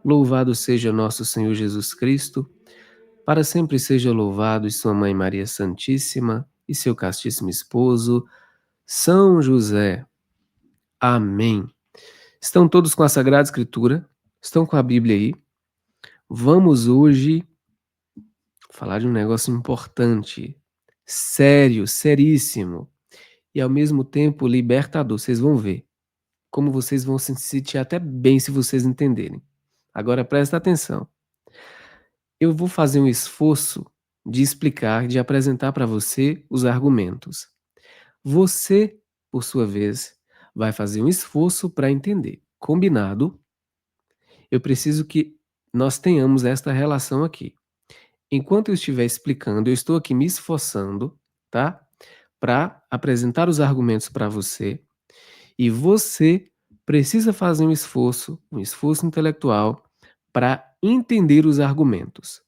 Louvado seja nosso Senhor Jesus Cristo, para sempre seja louvado e sua mãe Maria Santíssima e seu castíssimo esposo, São José. Amém. Estão todos com a Sagrada Escritura? Estão com a Bíblia aí? Vamos hoje falar de um negócio importante, sério, seríssimo e ao mesmo tempo libertador. Vocês vão ver como vocês vão se sentir até bem se vocês entenderem. Agora presta atenção. Eu vou fazer um esforço de explicar, de apresentar para você os argumentos. Você, por sua vez, vai fazer um esforço para entender. Combinado? Eu preciso que nós tenhamos esta relação aqui. Enquanto eu estiver explicando, eu estou aqui me esforçando, tá? Para apresentar os argumentos para você. E você precisa fazer um esforço intelectual, para entender os argumentos.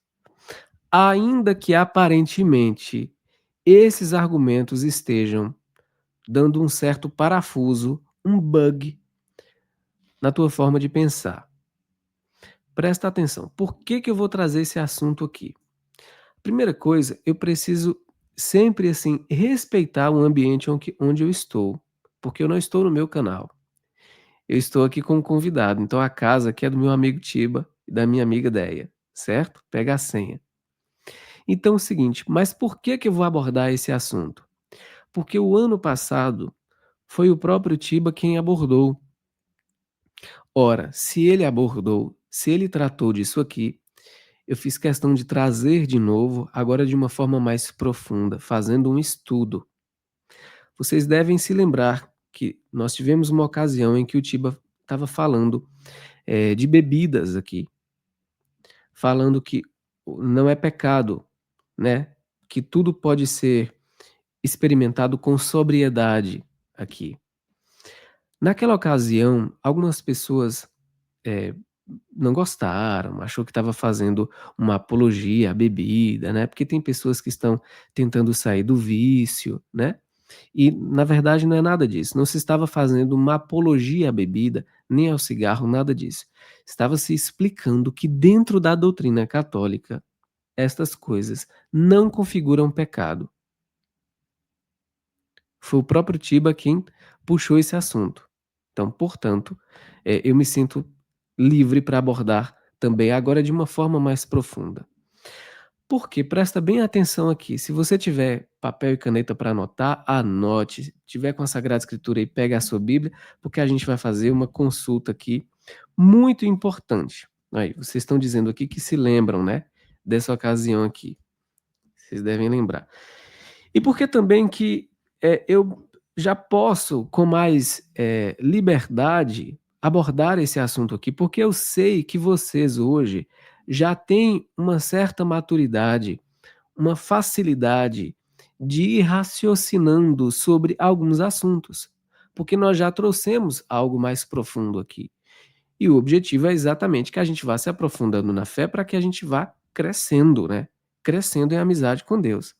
Ainda que aparentemente esses argumentos estejam dando um certo parafuso, um bug na tua forma de pensar. Presta atenção, por que que eu vou trazer esse assunto aqui? Primeira coisa, eu preciso sempre, assim, respeitar o ambiente onde eu estou, porque eu não estou no meu canal. Eu estou aqui como convidado, então a casa aqui é do meu amigo Tiba e da minha amiga Deia, certo? Pega a senha. Então é o seguinte, mas por que que eu vou abordar esse assunto? Porque o ano passado foi o próprio Tiba quem abordou. Ora, se ele abordou, se ele tratou disso aqui, eu fiz questão de trazer de novo, agora de uma forma mais profunda, fazendo um estudo. Vocês devem se lembrar que nós tivemos uma ocasião em que o Tiba estava falando de bebidas aqui, falando que não é pecado, né? Que tudo pode ser experimentado com sobriedade aqui. Naquela ocasião, algumas pessoas eh, não gostaram, achou que estava fazendo uma apologia à bebida, né, porque tem pessoas que estão tentando sair do vício, né, e na verdade não é nada disso, não se estava fazendo uma apologia à bebida, nem ao cigarro, nada disso. Estava se explicando que dentro da doutrina católica, estas coisas não configuram pecado. Foi o próprio Tiba quem puxou esse assunto. Então, portanto, eu me sinto livre para abordar também agora de uma forma mais profunda. Porque presta bem atenção aqui, se você tiver papel e caneta para anotar, anote. Se tiver com a Sagrada Escritura aí, pega a sua Bíblia, porque a gente vai fazer uma consulta aqui muito importante. Aí, vocês estão dizendo aqui que se lembram, né, dessa ocasião aqui. Vocês devem lembrar. E porque também que eu já posso, com mais liberdade, abordar esse assunto aqui, porque eu sei que vocês hoje já têm uma certa maturidade, uma facilidade de ir raciocinando sobre alguns assuntos, porque nós já trouxemos algo mais profundo aqui. E o objetivo é exatamente que a gente vá se aprofundando na fé para que a gente vá crescendo, né? Crescendo em amizade com Deus.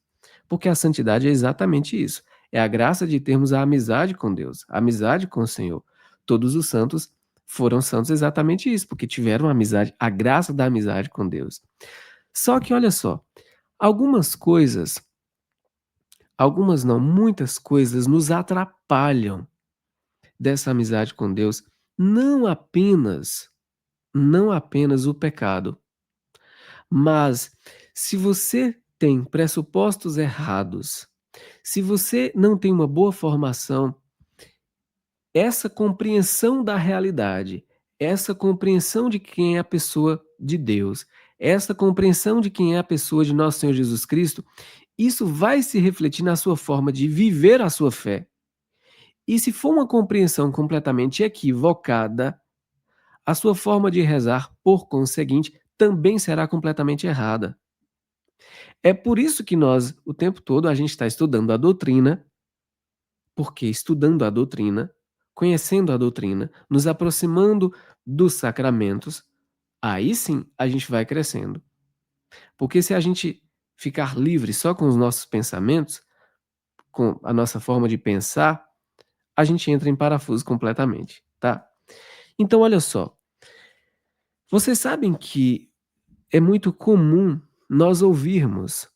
Porque a santidade é exatamente isso. É a graça de termos a amizade com Deus, a amizade com o Senhor. Todos os santos foram santos exatamente isso, porque tiveram a amizade, a graça da amizade com Deus. Só que olha só, algumas coisas, algumas não, muitas coisas nos atrapalham dessa amizade com Deus, não apenas não apenas o pecado, mas se você tem pressupostos errados, se você não tem uma boa formação, essa compreensão da realidade, essa compreensão de quem é a pessoa de Deus, essa compreensão de quem é a pessoa de nosso Senhor Jesus Cristo, isso vai se refletir na sua forma de viver a sua fé. E se for uma compreensão completamente equivocada, a sua forma de rezar, por conseguinte, também será completamente errada. É por isso que nós, o tempo todo, a gente está estudando a doutrina, porque estudando a doutrina, conhecendo a doutrina, nos aproximando dos sacramentos, aí sim a gente vai crescendo. Porque se a gente ficar livre só com os nossos pensamentos, com a nossa forma de pensar, a gente entra em parafuso completamente, tá? Então olha só, Vocês sabem que é muito comum nós ouvirmos,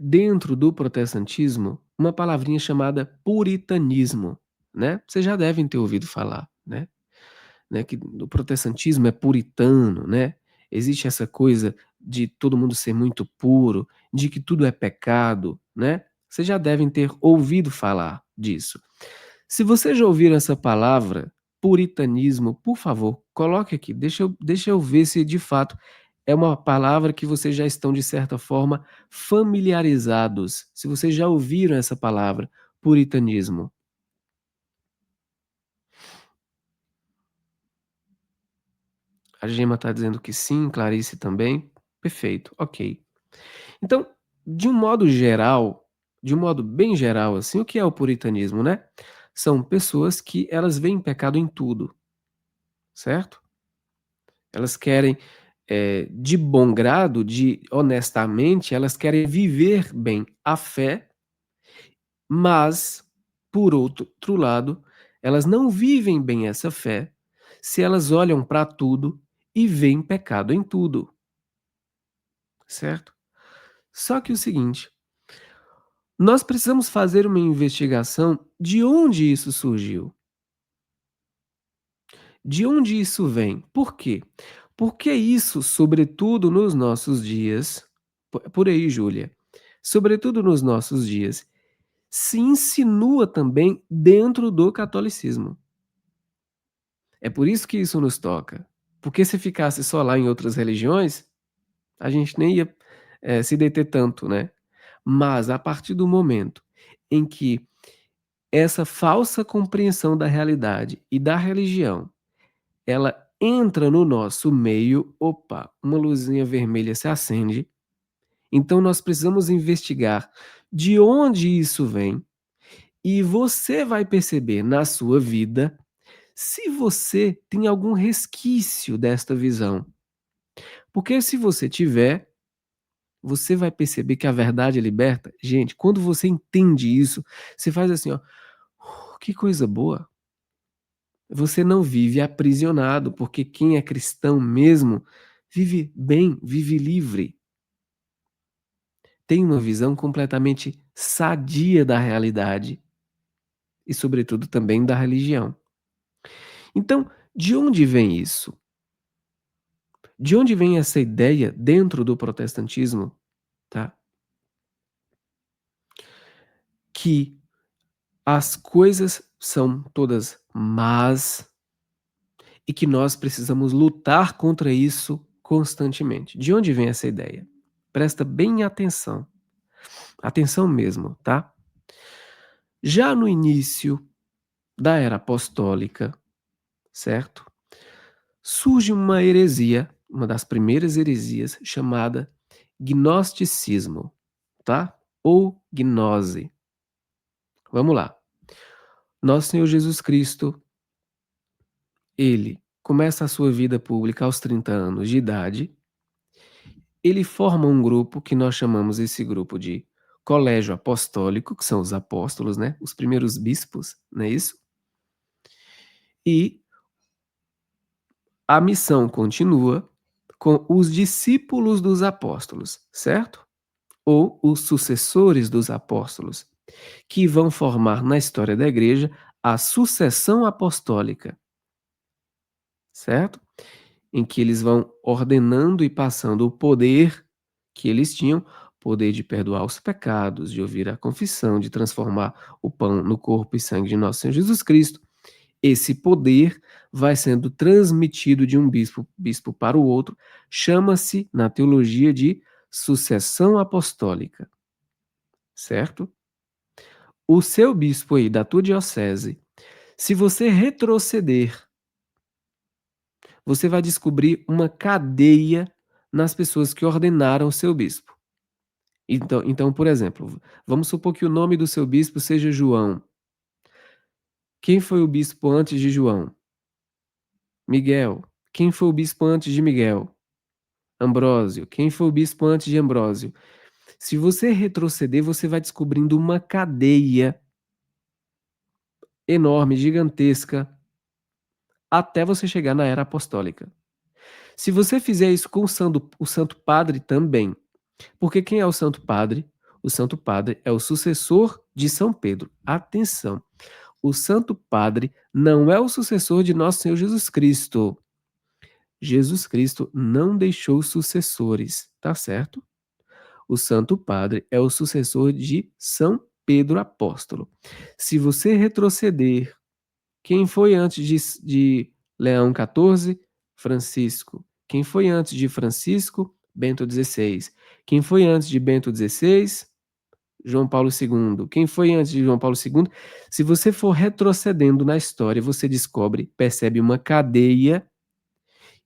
dentro do protestantismo, uma palavrinha chamada puritanismo, né. Vocês já devem ter ouvido falar, né, que o protestantismo é puritano, né, existe essa coisa de todo mundo ser muito puro, de que tudo é pecado, né. Vocês já devem ter ouvido falar disso. Se vocês já ouviram essa palavra, puritanismo, por favor, coloque aqui, deixa eu ver se de fato é uma palavra que vocês já estão, de certa forma, familiarizados, se vocês já ouviram essa palavra, puritanismo. A Gema está dizendo que sim, Clarice também. Perfeito, ok. Então, de um modo geral, de um modo bem geral, assim, o que é o puritanismo, né? São pessoas que elas veem pecado em tudo, certo? Elas querem, de bom grado, de honestamente, elas querem viver bem a fé, mas, por outro lado, elas não vivem bem essa fé se elas olham para tudo e veem pecado em tudo, certo? Só que o seguinte, nós precisamos fazer uma investigação de onde isso surgiu, de onde isso vem. Por quê? Porque isso, sobretudo nos nossos dias, por aí, Júlia, sobretudo nos nossos dias, se insinua também dentro do catolicismo. É por isso que isso nos toca. Porque se ficasse só lá em outras religiões, a gente nem ia, se deter tanto, né. Mas a partir do momento em que essa falsa compreensão da realidade e da religião, ela entra no nosso meio, opa, uma luzinha vermelha se acende, então nós precisamos investigar de onde isso vem, e você vai perceber na sua vida se você tem algum resquício desta visão. Porque se você tiver, você vai perceber que a verdade liberta. Gente, quando você entende isso, você faz assim, ó, que coisa boa. Você não vive aprisionado, porque quem é cristão mesmo vive bem, vive livre, tem uma visão completamente sadia da realidade e, sobretudo, também da religião. Então, de onde vem isso? De onde vem essa ideia dentro do protestantismo, tá? Que as coisas são todas más e que nós precisamos lutar contra isso constantemente. De onde vem essa ideia? Presta bem atenção, atenção mesmo, tá? Já no início da era apostólica, certo? Surge uma heresia, uma das primeiras heresias, chamada gnosticismo, tá? Ou gnose. Vamos lá. Nosso Senhor Jesus Cristo, ele começa a sua vida pública aos 30 anos de idade. Ele forma um grupo que nós chamamos esse grupo de colégio apostólico, que são os apóstolos, né? Os primeiros bispos, não é isso? E a missão continua com os discípulos dos apóstolos, certo? Ou os sucessores dos apóstolos, que vão formar na história da igreja a sucessão apostólica, certo? Em que eles vão ordenando e passando o poder que eles tinham, poder de perdoar os pecados, de ouvir a confissão, de transformar o pão no corpo e sangue de nosso Senhor Jesus Cristo. Esse poder vai sendo transmitido de um bispo para o outro, chama-se na teologia de sucessão apostólica, certo? O seu bispo aí da tua diocese, se você retroceder, você vai descobrir uma cadeia nas pessoas que ordenaram o seu bispo. Então, por exemplo, vamos supor que o nome do seu bispo seja João. Quem foi o bispo antes de João? Miguel. Quem foi o bispo antes de Miguel? Ambrósio. Quem foi o bispo antes de Ambrósio? Se você retroceder, você vai descobrindo uma cadeia enorme, gigantesca, até você chegar na era apostólica. Se você fizer isso com o Santo Padre também, porque quem é o Santo Padre? O Santo Padre é o sucessor de São Pedro. Atenção, o Santo Padre não é o sucessor de nosso Senhor Jesus Cristo. Jesus Cristo não deixou sucessores, tá certo? O Santo Padre é o sucessor de São Pedro Apóstolo. Se você retroceder, quem foi antes de Leão XIV? Francisco. Quem foi antes de Francisco? Bento XVI. Quem foi antes de Bento XVI? João Paulo II. Quem foi antes de João Paulo II? Se você for retrocedendo na história, você descobre, percebe uma cadeia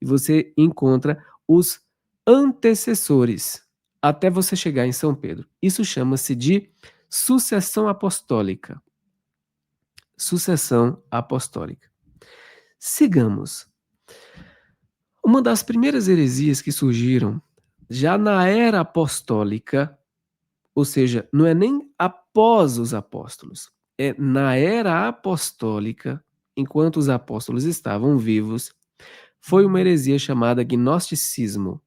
e você encontra os antecessores até você chegar em São Pedro. Isso chama-se de sucessão apostólica. Sucessão apostólica. Sigamos. Uma das primeiras heresias que surgiram já na era apostólica, ou seja, não é nem após os apóstolos, é na era apostólica, enquanto os apóstolos estavam vivos, foi uma heresia chamada gnosticismo.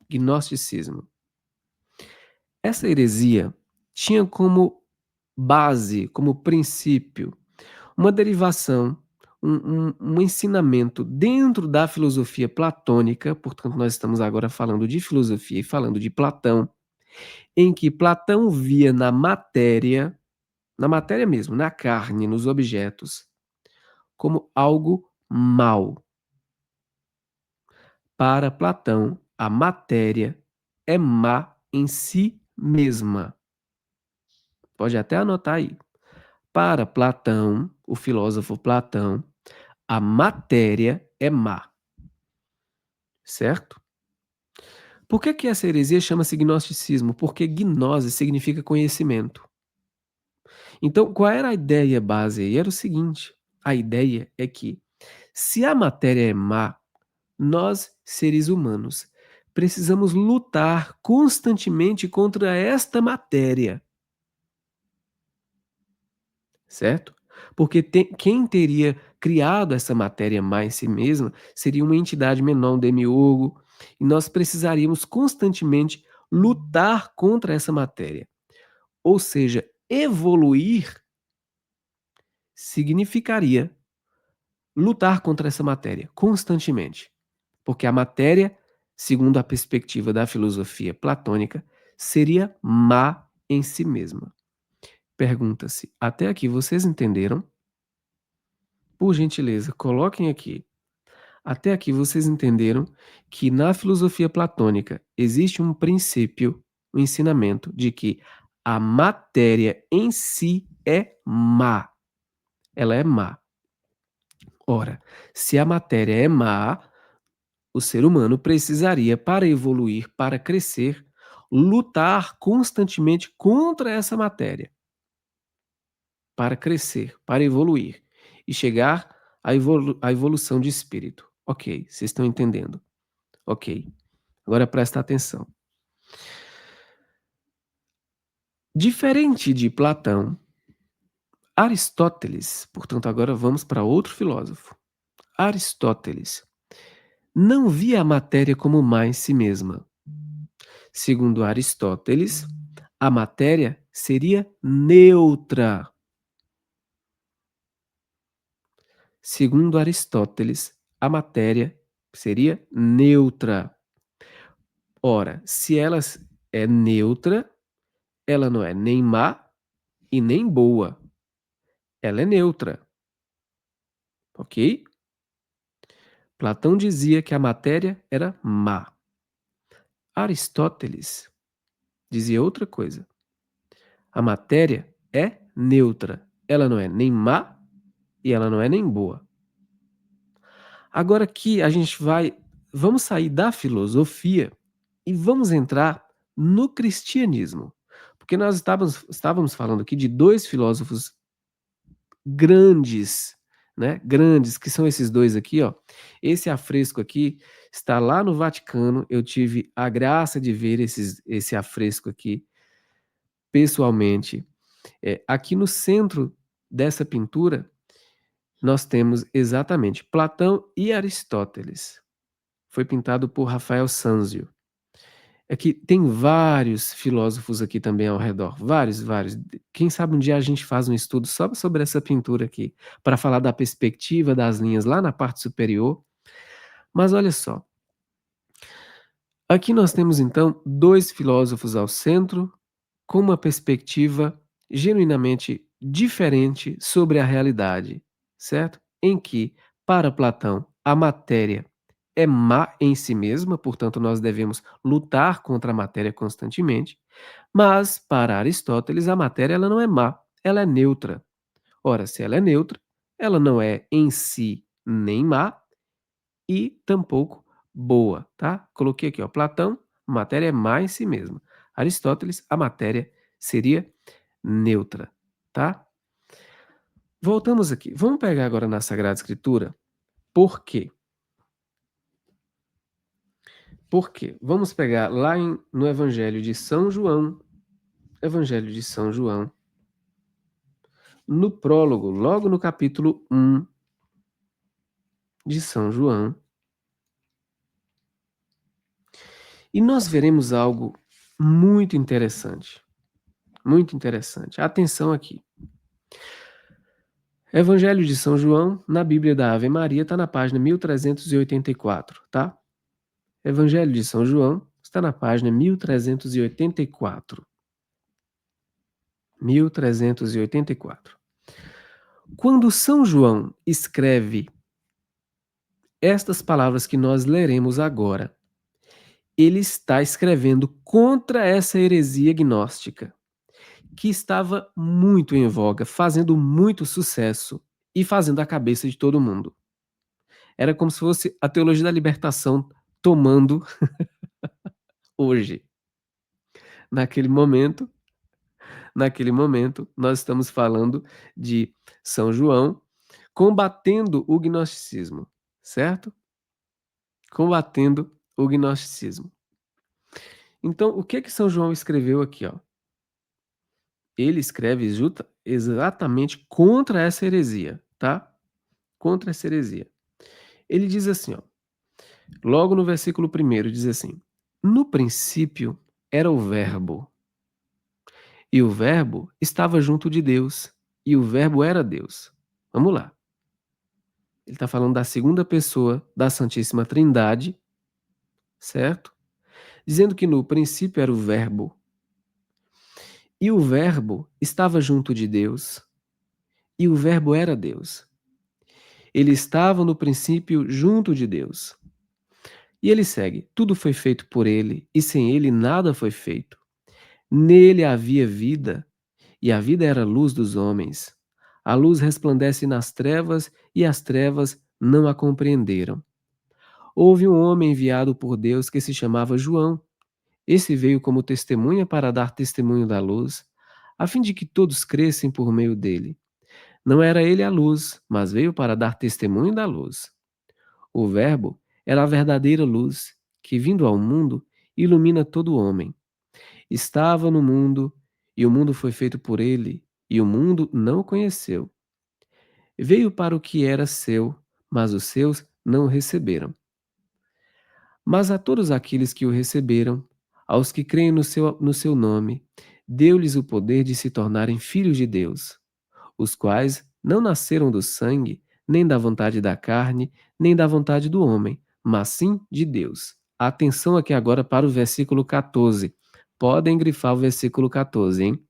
Gnosticismo. Essa heresia tinha como base, como princípio, uma derivação, um ensinamento dentro da filosofia platônica, portanto, nós estamos agora falando de filosofia e falando de Platão, em que Platão via na matéria mesmo, na carne, nos objetos, como algo mal. Para Platão, a matéria é má em si mesma. Pode até anotar aí. Para Platão, o filósofo Platão, a matéria é má, certo? Por que essa heresia chama-se gnosticismo? Porque gnose significa conhecimento. Então, qual era a ideia base aí? Era o seguinte: a ideia é que, se a matéria é má, nós, seres humanos, precisamos lutar constantemente contra esta matéria, certo? Porque quem teria criado essa matéria má em si mesma seria uma entidade menor, um demiurgo, e nós precisaríamos constantemente lutar contra essa matéria. Ou seja, evoluir significaria lutar contra essa matéria constantemente. Porque a matéria, segundo a perspectiva da filosofia platônica, seria má em si mesma. Pergunta-se: até aqui vocês entenderam? Por gentileza, coloquem aqui. Até aqui vocês entenderam que na filosofia platônica existe um princípio, um ensinamento de que a matéria em si é má. Ela é má. Ora, se a matéria é má, o ser humano precisaria, para evoluir, para crescer, lutar constantemente contra essa matéria, para crescer, para evoluir e chegar à evolução de espírito. Ok, vocês estão entendendo? Ok. Agora presta atenção. Diferente de Platão, Aristóteles, portanto, agora vamos para outro filósofo. Aristóteles não via a matéria como má em si mesma. Segundo Aristóteles, a matéria seria neutra. Segundo Aristóteles, a matéria seria neutra. Ora, se ela é neutra, ela não é nem má e nem boa. Ela é neutra, ok? Platão dizia que a matéria era má. Aristóteles dizia outra coisa. A matéria é neutra. Ela não é nem má e ela não é nem boa. Agora que a gente vamos sair da filosofia e vamos entrar no cristianismo. Porque nós estávamos falando aqui de dois filósofos grandes, né? Grandes, que são esses dois aqui, ó. Esse afresco aqui está lá no Vaticano. Eu tive a graça de ver esse afresco aqui pessoalmente. Aqui no centro dessa pintura, nós temos exatamente Platão e Aristóteles. Foi pintado por Rafael Sanzio. É que tem vários filósofos aqui também ao redor, vários, vários. Quem sabe um dia a gente faz um estudo só sobre essa pintura aqui, para falar da perspectiva das linhas lá na parte superior. Mas olha só, aqui nós temos então 2 filósofos ao centro, com uma perspectiva genuinamente diferente sobre a realidade, certo? Em que, para Platão, a matéria é má em si mesma, portanto, nós devemos lutar contra a matéria constantemente, mas, para Aristóteles, a matéria ela não é má, ela é neutra. Ora, se ela é neutra, ela não é em si nem má e tampouco boa, tá? Coloquei aqui, ó, Platão, matéria é má em si mesma. Aristóteles, a matéria seria neutra, tá? Voltamos aqui. Vamos pegar agora na Sagrada Escritura. Por quê? Por quê? Vamos pegar lá no Evangelho de São João, Evangelho de São João, no prólogo, logo no capítulo 1 de São João, e nós veremos algo muito interessante. Muito interessante. Atenção aqui. Evangelho de São João, na Bíblia da Ave Maria, está na página 1384, tá? Evangelho de São João está na página 1384. 1384. Quando São João escreve estas palavras que nós leremos agora, ele está escrevendo contra essa heresia gnóstica, que estava muito em voga, fazendo muito sucesso e fazendo a cabeça de todo mundo. Era como se fosse a teologia da libertação tomando hoje. Naquele momento, naquele momento, nós estamos falando de São João combatendo o gnosticismo, certo? Combatendo o gnosticismo. Então, o que que São João escreveu aqui, ó? Ele escreve exatamente contra essa heresia, tá? Contra essa heresia. Ele diz assim, ó, logo no versículo 1 diz assim: no princípio era o Verbo, e o Verbo estava junto de Deus, e o Verbo era Deus. Vamos lá. Ele está falando da segunda pessoa da Santíssima Trindade, certo? Dizendo que no princípio era o Verbo, e o Verbo estava junto de Deus, e o Verbo era Deus. Ele estava no princípio junto de Deus. E ele segue: tudo foi feito por ele, e sem ele nada foi feito. Nele havia vida, e a vida era a luz dos homens. A luz resplandece nas trevas, e as trevas não a compreenderam. Houve um homem enviado por Deus que se chamava João. Esse veio como testemunha para dar testemunho da luz, a fim de que todos crescem por meio dele. Não era ele a luz, mas veio para dar testemunho da luz. O Verbo era a verdadeira luz, que, vindo ao mundo, ilumina todo homem. Estava no mundo, e o mundo foi feito por ele, e o mundo não o conheceu. Veio para o que era seu, mas os seus não o receberam. Mas a todos aqueles que o receberam, aos que creem no seu nome, deu-lhes o poder de se tornarem filhos de Deus, os quais não nasceram do sangue, nem da vontade da carne, nem da vontade do homem, mas sim de Deus. Atenção aqui agora para o versículo 14. Podem grifar o versículo 14, hein?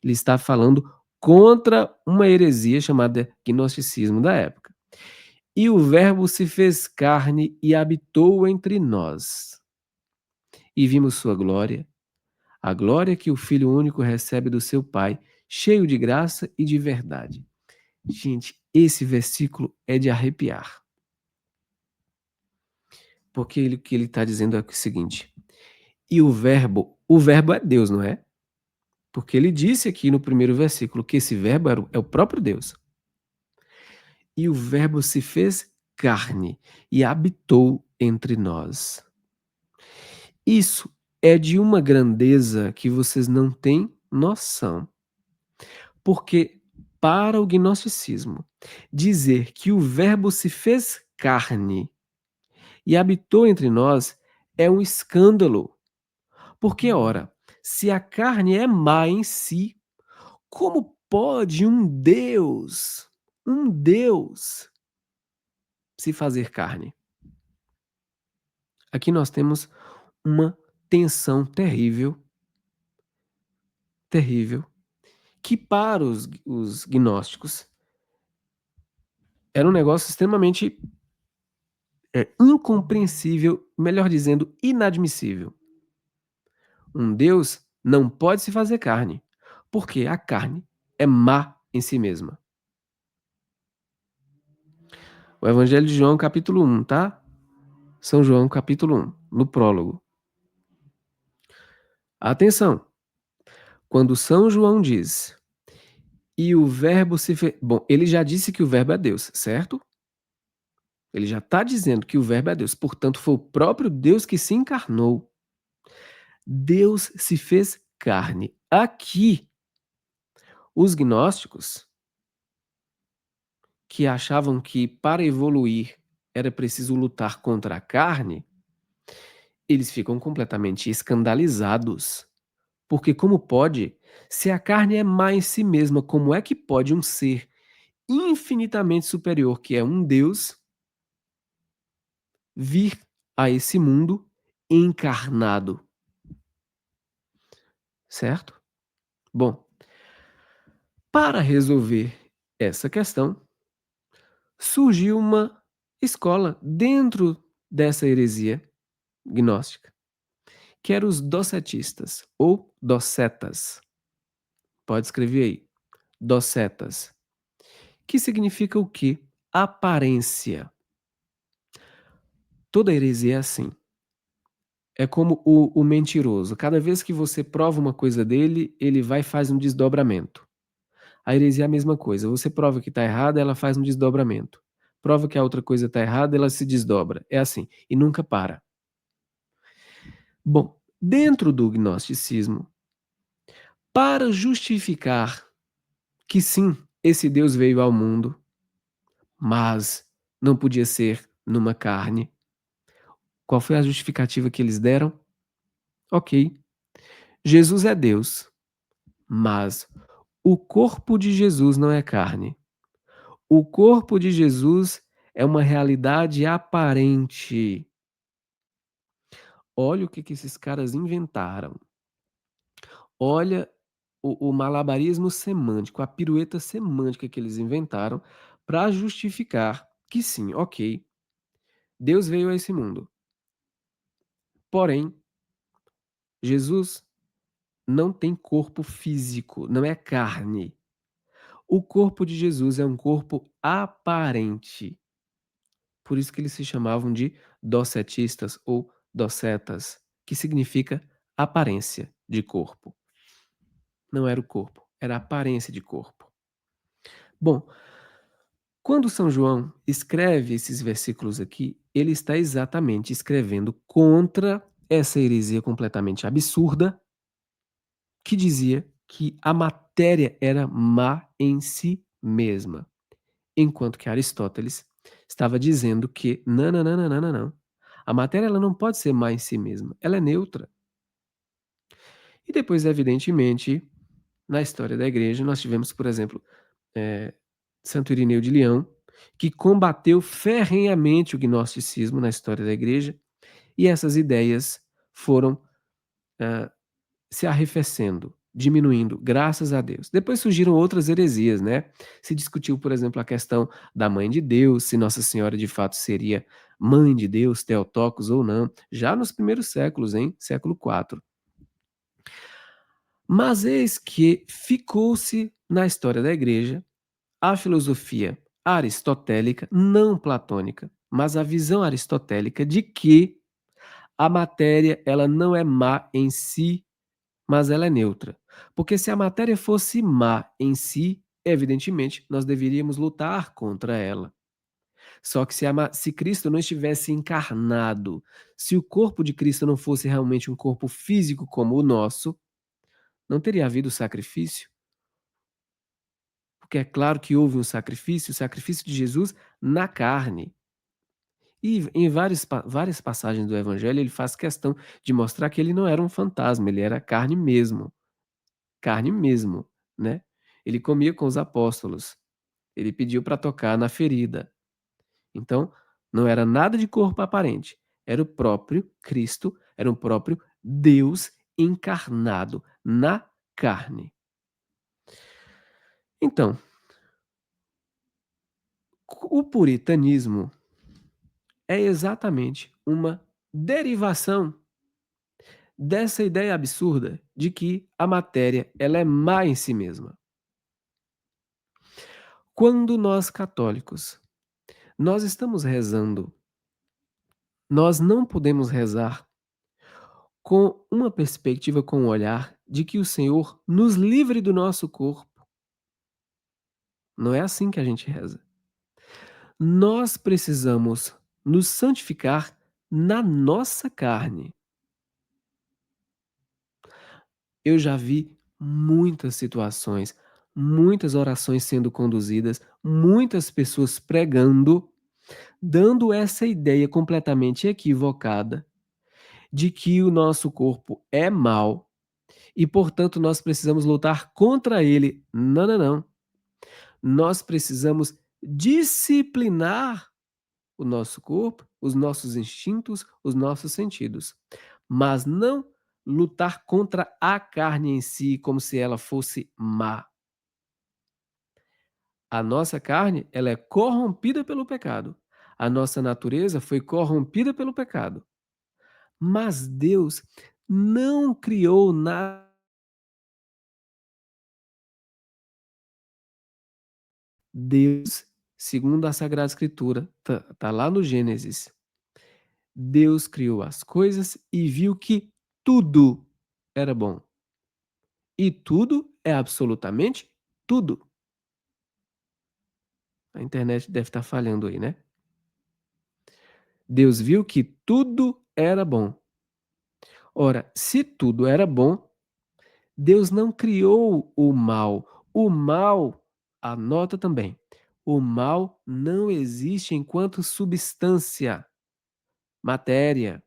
Ele está falando contra uma heresia chamada gnosticismo da época. E o Verbo se fez carne e habitou entre nós. E vimos sua glória, a glória que o Filho único recebe do seu Pai, cheio de graça e de verdade. Gente, esse versículo é de arrepiar. Porque o que ele está dizendo é o seguinte: e o Verbo é Deus, não é? Porque ele disse aqui no primeiro versículo que esse Verbo é o próprio Deus. E o Verbo se fez carne e habitou entre nós. Isso é de uma grandeza que vocês não têm noção. Porque para o gnosticismo, dizer que o Verbo se fez carne e habitou entre nós é um escândalo. Porque, ora, se a carne é má em si, como pode um Deus, se fazer carne? Aqui nós temos uma tensão terrível, terrível, que para os gnósticos era um negócio extremamente incompreensível, melhor dizendo, inadmissível. Um Deus não pode se fazer carne, porque a carne é má em si mesma. O Evangelho de João, capítulo 1, tá? São João, capítulo 1, no prólogo. Atenção! Quando São João diz, e o Verbo se fez. Bom, ele já disse que o Verbo é Deus, certo? Ele já está dizendo que o Verbo é Deus, portanto, foi o próprio Deus que se encarnou. Deus se fez carne. Aqui, os gnósticos, que achavam que para evoluir era preciso lutar contra a carne, eles ficam completamente escandalizados. Porque como pode? Se a carne é má em si mesma, como é que pode um ser infinitamente superior, que é um Deus, vir a esse mundo encarnado? Certo? Bom, para resolver essa questão, surgiu uma escola dentro dessa heresia gnóstica, que eram os docetistas ou docetas. Pode escrever aí, docetas, que significa o quê? Aparência. Toda heresia é assim. É como o mentiroso. Cada vez que você prova uma coisa dele, ele vai e faz um desdobramento. A heresia é a mesma coisa. Você prova que está errada, ela faz um desdobramento. Prova que a outra coisa está errada, ela se desdobra. É assim. E nunca para. Bom, dentro do gnosticismo, para justificar que sim, esse Deus veio ao mundo, mas não podia ser numa carne. Qual foi a justificativa que eles deram? Ok, Jesus é Deus, mas o corpo de Jesus não é carne. O corpo de Jesus é uma realidade aparente. Olha o que esses caras inventaram. Olha o malabarismo semântico, a pirueta semântica que eles inventaram para justificar que sim, ok, Deus veio a esse mundo. Porém, Jesus não tem corpo físico, não é carne. O corpo de Jesus é um corpo aparente. Por isso que eles se chamavam de docetistas ou docetas, que significa aparência de corpo. Não era o corpo, era a aparência de corpo. Bom, quando São João escreve esses versículos aqui, ele está exatamente escrevendo contra essa heresia completamente absurda que dizia que a matéria era má em si mesma, enquanto que Aristóteles estava dizendo que não, não, não, não, não, não, não. A matéria ela não pode ser má em si mesma, ela é neutra. E depois, evidentemente, na história da igreja, nós tivemos, por exemplo, eh, Santo Irineu de Leão, que combateu ferrenhamente o gnosticismo na história da igreja, e essas ideias foram se arrefecendo, diminuindo, graças a Deus. Depois surgiram outras heresias, né? Se discutiu, por exemplo, a questão da mãe de Deus, se Nossa Senhora de fato seria mãe de Deus, Theotokos ou não, já nos primeiros séculos, hein? Século IV. Mas eis que ficou-se na história da igreja a filosofia aristotélica, não platônica, mas a visão aristotélica de que a matéria ela não é má em si, mas ela é neutra. Porque se a matéria fosse má em si, evidentemente, nós deveríamos lutar contra ela. Só que se Cristo não estivesse encarnado, se o corpo de Cristo não fosse realmente um corpo físico como o nosso, não teria havido sacrifício. Porque é claro que houve um sacrifício, o sacrifício de Jesus na carne. E em várias passagens do evangelho, ele faz questão de mostrar que ele não era um fantasma, ele era carne mesmo, né. Ele comia com os apóstolos, ele pediu para tocar na ferida. Então, não era nada de corpo aparente, era o próprio Cristo, era o próprio Deus encarnado na carne. Então, o puritanismo é exatamente uma derivação dessa ideia absurda de que a matéria ela é má em si mesma. Quando nós católicos, nós estamos rezando, nós não podemos rezar com uma perspectiva, com um olhar de que o Senhor nos livre do nosso corpo. Não é assim que a gente reza. Nós precisamos nos santificar na nossa carne. Eu já vi muitas situações, muitas orações sendo conduzidas, muitas pessoas pregando, dando essa ideia completamente equivocada de que o nosso corpo é mau e, portanto, nós precisamos lutar contra ele. Não, não, não. Nós precisamos disciplinar o nosso corpo, os nossos instintos, os nossos sentidos, mas não lutar contra a carne em si como se ela fosse má. A nossa carne, ela é corrompida pelo pecado. A nossa natureza foi corrompida pelo pecado. Mas Deus não criou nada. Deus, segundo a Sagrada Escritura, tá lá no Gênesis. Deus criou as coisas e viu que tudo era bom. E tudo é absolutamente tudo. A internet deve estar falhando aí, né? Deus viu que tudo era bom. Ora, se tudo era bom, Deus não criou o mal. O mal, anota também, o mal não existe enquanto substância, matéria.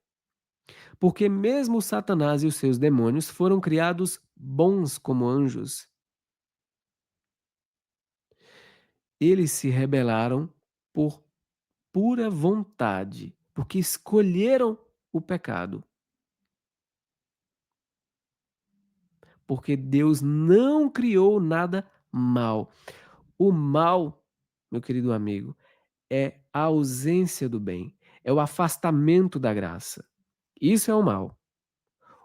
Porque mesmo Satanás e os seus demônios foram criados bons como anjos. Eles se rebelaram por pura vontade, porque escolheram o pecado. Porque Deus não criou nada mal. O mal, meu querido amigo, é a ausência do bem, é o afastamento da graça. Isso é o mal.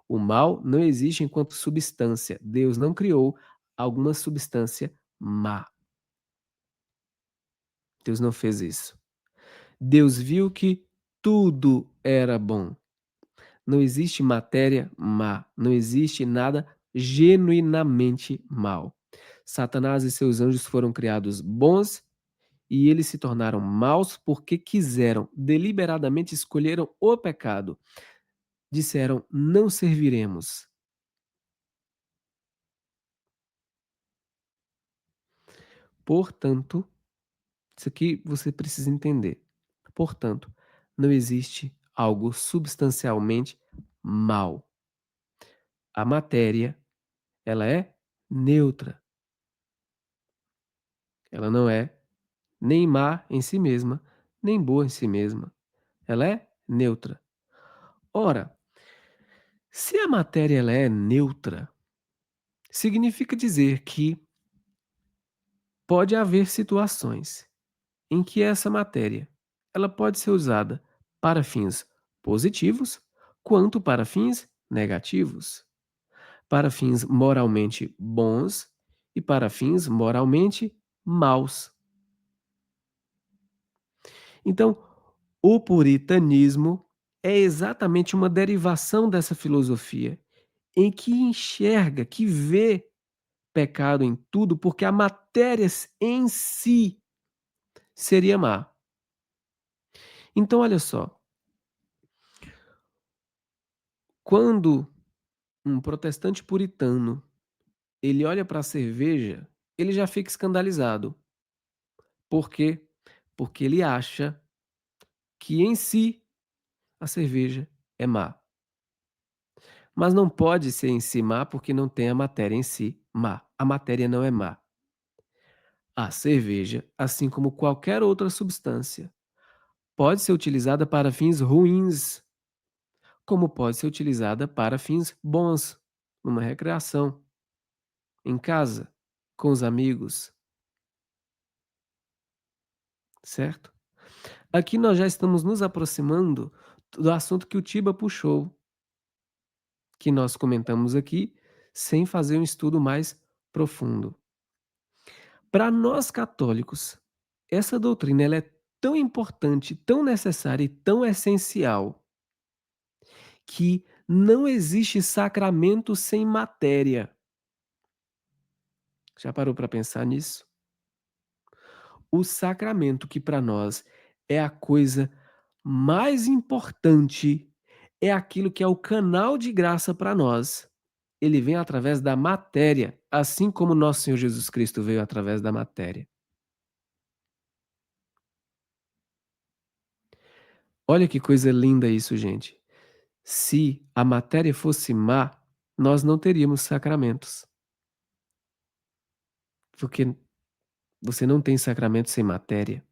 O mal não existe enquanto substância. Deus não criou alguma substância má. Deus não fez isso. Deus viu que tudo era bom. Não existe matéria má, não existe nada genuinamente mal. Satanás e seus anjos foram criados bons e eles se tornaram maus porque quiseram, deliberadamente escolheram o pecado. Disseram: não serviremos. Portanto, isso aqui você precisa entender. Portanto, não existe algo substancialmente mal. A matéria, ela é neutra. Ela não é nem má em si mesma, nem boa em si mesma. Ela é neutra. Ora, se a matéria ela é neutra, significa dizer que pode haver situações em que essa matéria ela pode ser usada para fins positivos, quanto para fins negativos, para fins moralmente bons e para fins moralmente maus. Então, o puritanismo é exatamente uma derivação dessa filosofia, em que enxerga, que vê pecado em tudo, porque a matéria em si seria má. Então, olha só, quando um protestante puritano ele olha para a cerveja, ele já fica escandalizado. Por quê? Porque ele acha que em si a cerveja é má. Mas não pode ser em si má, porque não tem a matéria em si má. A matéria não é má. A cerveja, assim como qualquer outra substância, pode ser utilizada para fins ruins, como pode ser utilizada para fins bons, numa recreação, em casa, com os amigos, certo? Aqui nós já estamos nos aproximando do assunto que o Tiba puxou, que nós comentamos aqui, sem fazer um estudo mais profundo. Para nós católicos, essa doutrina ela é tão importante, tão necessária e tão essencial que não existe sacramento sem matéria. Já parou para pensar nisso? O sacramento que para nós é a coisa mais importante, é aquilo que é o canal de graça para nós. Ele vem através da matéria, assim como nosso Senhor Jesus Cristo veio através da matéria. Olha que coisa linda isso, gente. Se a matéria fosse má, nós não teríamos sacramentos, porque você não tem sacramento sem matéria.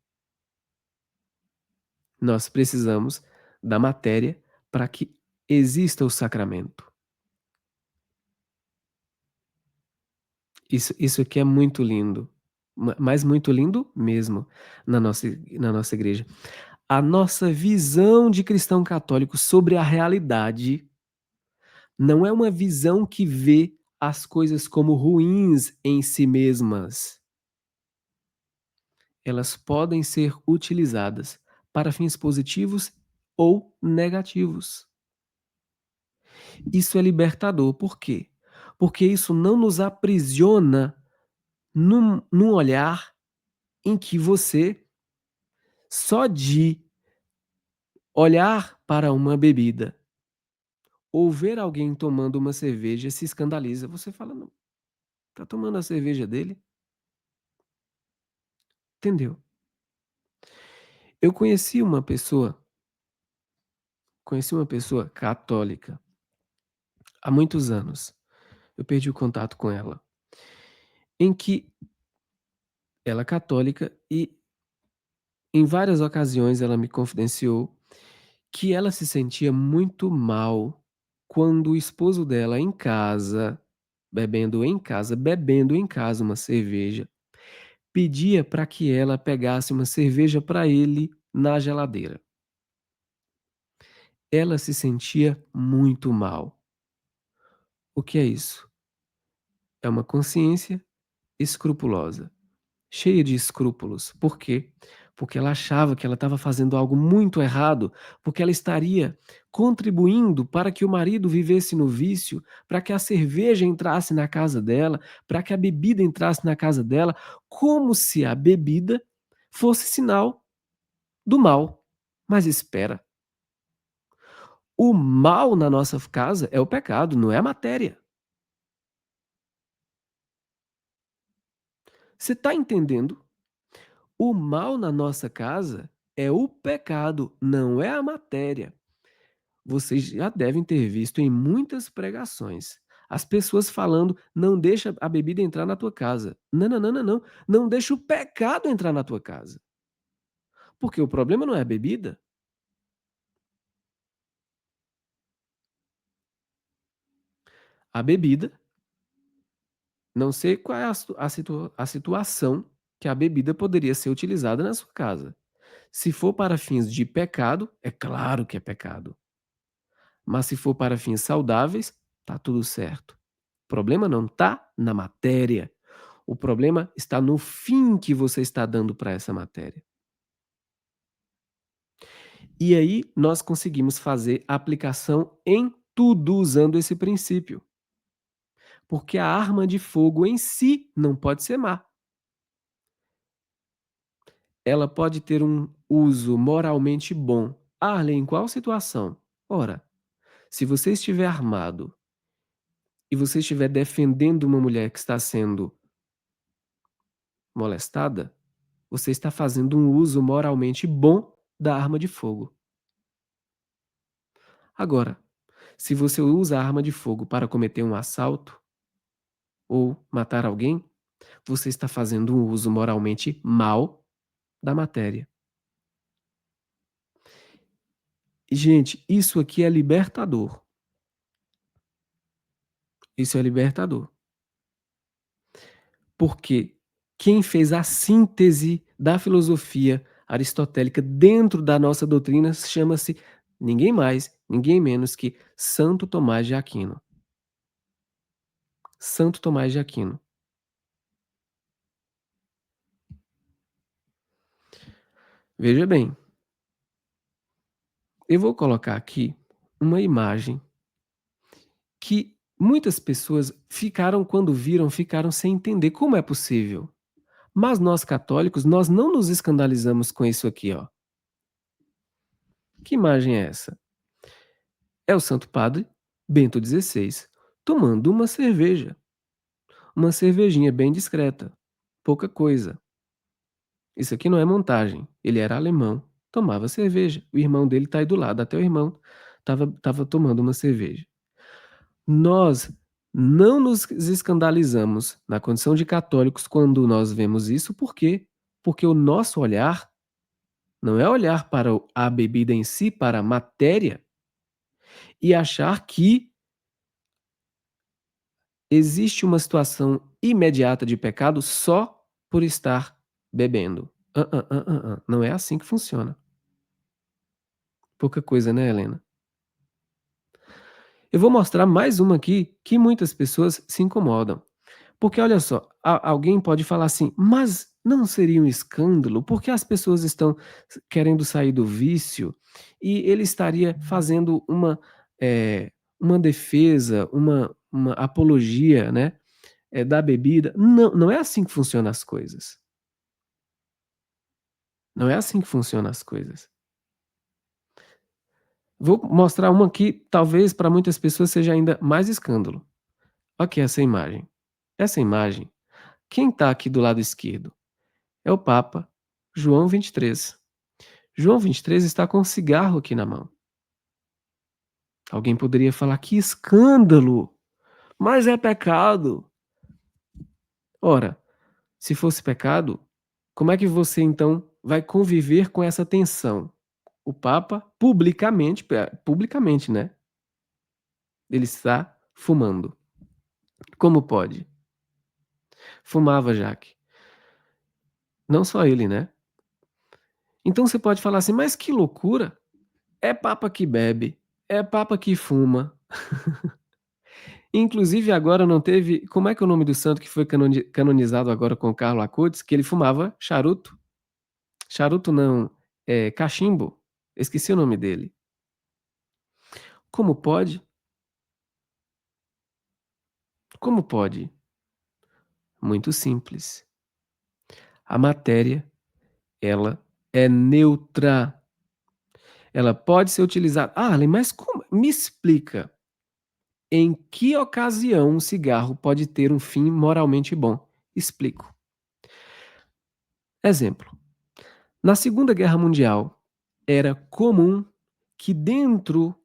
Nós precisamos da matéria para que exista o sacramento. Isso aqui é muito lindo, mas muito lindo mesmo na nossa igreja. A nossa visão de cristão católico sobre a realidade não é uma visão que vê as coisas como ruins em si mesmas. Elas podem ser utilizadas para fins positivos ou negativos. Isso é libertador, por quê? Porque isso não nos aprisiona num olhar em que você, só de olhar para uma bebida ou ver alguém tomando uma cerveja, se escandaliza. Você fala: "Não, tá tomando a cerveja dele?", entendeu? Eu conheci uma pessoa católica há muitos anos. Eu perdi o contato com ela, em que ela é católica e em várias ocasiões ela me confidenciou que ela se sentia muito mal quando o esposo dela bebendo em casa uma cerveja, pedia para que ela pegasse uma cerveja para ele na geladeira. Ela se sentia muito mal. O que é isso? É uma consciência escrupulosa, cheia de escrúpulos. Por quê? Porque ela achava que ela estava fazendo algo muito errado, porque ela estaria contribuindo para que o marido vivesse no vício, para que a cerveja entrasse na casa dela, para que a bebida entrasse na casa dela, como se a bebida fosse sinal do mal. Mas espera, o mal na nossa casa é o pecado, não é a matéria. Você está entendendo? O mal na nossa casa é o pecado, não é a matéria. Vocês já devem ter visto em muitas pregações as pessoas falando: "Não deixa a bebida entrar na tua casa". Não, não, não, não, não. Não deixa o pecado entrar na tua casa. Porque o problema não é a bebida. A bebida, não sei qual é a situação que a bebida poderia ser utilizada na sua casa. Se for para fins de pecado, é claro que é pecado. Mas se for para fins saudáveis, tá tudo certo. O problema não está na matéria. O problema está no fim que você está dando para essa matéria. E aí nós conseguimos fazer a aplicação em tudo usando esse princípio. Porque a arma de fogo em si não pode ser má. Ela pode ter um uso moralmente bom. Arlen, em qual situação? Ora, se você estiver armado e você estiver defendendo uma mulher que está sendo molestada, você está fazendo um uso moralmente bom da arma de fogo. Agora, se você usa a arma de fogo para cometer um assalto ou matar alguém, você está fazendo um uso moralmente mau da matéria. E, gente, isso aqui é libertador. Isso é libertador. Porque quem fez a síntese da filosofia aristotélica dentro da nossa doutrina chama-se ninguém mais, ninguém menos que Santo Tomás de Aquino. Santo Tomás de Aquino. Veja bem, eu vou colocar aqui uma imagem que muitas pessoas ficaram, quando viram, ficaram sem entender como é possível. Mas nós católicos, nós não nos escandalizamos com isso aqui, ó. Que imagem é essa? É o Santo Padre Bento XVI tomando uma cerveja, uma cervejinha bem discreta, pouca coisa. Isso aqui não é montagem. Ele era alemão, tomava cerveja. O irmão dele está aí do lado, até o irmão estava tomando uma cerveja. Nós não nos escandalizamos na condição de católicos quando nós vemos isso, por quê? Porque o nosso olhar não é olhar para a bebida em si, para a matéria, e achar que existe uma situação imediata de pecado só por estar bebendo. Não é assim que funciona. Pouca coisa, né, Helena? Eu vou mostrar mais uma aqui que muitas pessoas se incomodam. Porque olha só, alguém pode falar assim: "Mas não seria um escândalo? Porque as pessoas estão querendo sair do vício e ele estaria fazendo uma defesa, uma apologia, né, da bebida". Não, não é assim que funcionam as coisas. Não é assim que funcionam as coisas. Vou mostrar uma que talvez para muitas pessoas seja ainda mais escândalo. Aqui essa imagem. Essa imagem, quem está aqui do lado esquerdo? É o Papa João 23. João 23 está com um cigarro aqui na mão. Alguém poderia falar: "Que escândalo! Mas é pecado". Ora, se fosse pecado, como é que você então vai conviver com essa tensão? O Papa publicamente, né, ele está fumando. Como pode? Fumava, Jaque. Não só ele, né. Então você pode falar assim: "Mas que loucura! É Papa que bebe, é Papa que fuma". Inclusive agora não teve, como é que é o nome do santo que foi canonizado agora com Carlo Acutis, que ele fumava charuto? Charuto não, cachimbo, esqueci o nome dele. Como pode? Como pode? Muito simples. A matéria, ela é neutra, ela pode ser utilizada. "Ah, Arlen, mas como?" Me explica, em que ocasião um cigarro pode ter um fim moralmente bom? Explico. Exemplo: na Segunda Guerra Mundial, era comum que dentro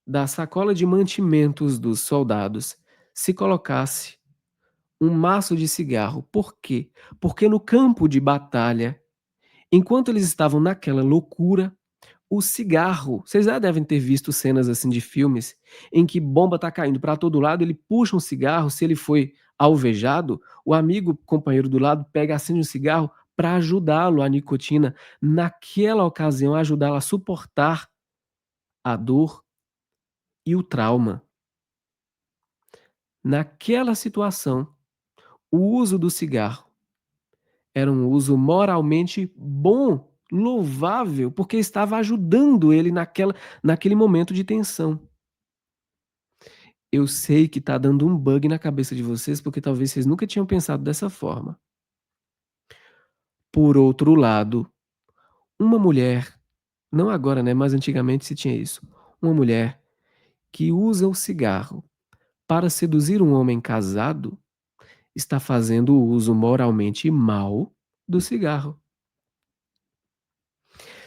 da sacola de mantimentos dos soldados se colocasse um maço de cigarro. Por quê? Porque no campo de batalha, enquanto eles estavam naquela loucura, o cigarro, vocês já devem ter visto cenas assim de filmes em que bomba tá caindo para todo lado, ele puxa um cigarro, se ele foi alvejado, o amigo companheiro do lado pega, acende um cigarro para ajudá-lo, a nicotina, naquela ocasião, ajudá-lo a suportar a dor e o trauma. Naquela situação, o uso do cigarro era um uso moralmente bom, louvável, porque estava ajudando ele naquele momento de tensão. Eu sei que tá dando um bug na cabeça de vocês, porque talvez vocês nunca tinham pensado dessa forma. Por outro lado, uma mulher, não agora, né, mas antigamente se tinha isso, uma mulher que usa o cigarro para seduzir um homem casado, está fazendo o uso moralmente mau do cigarro.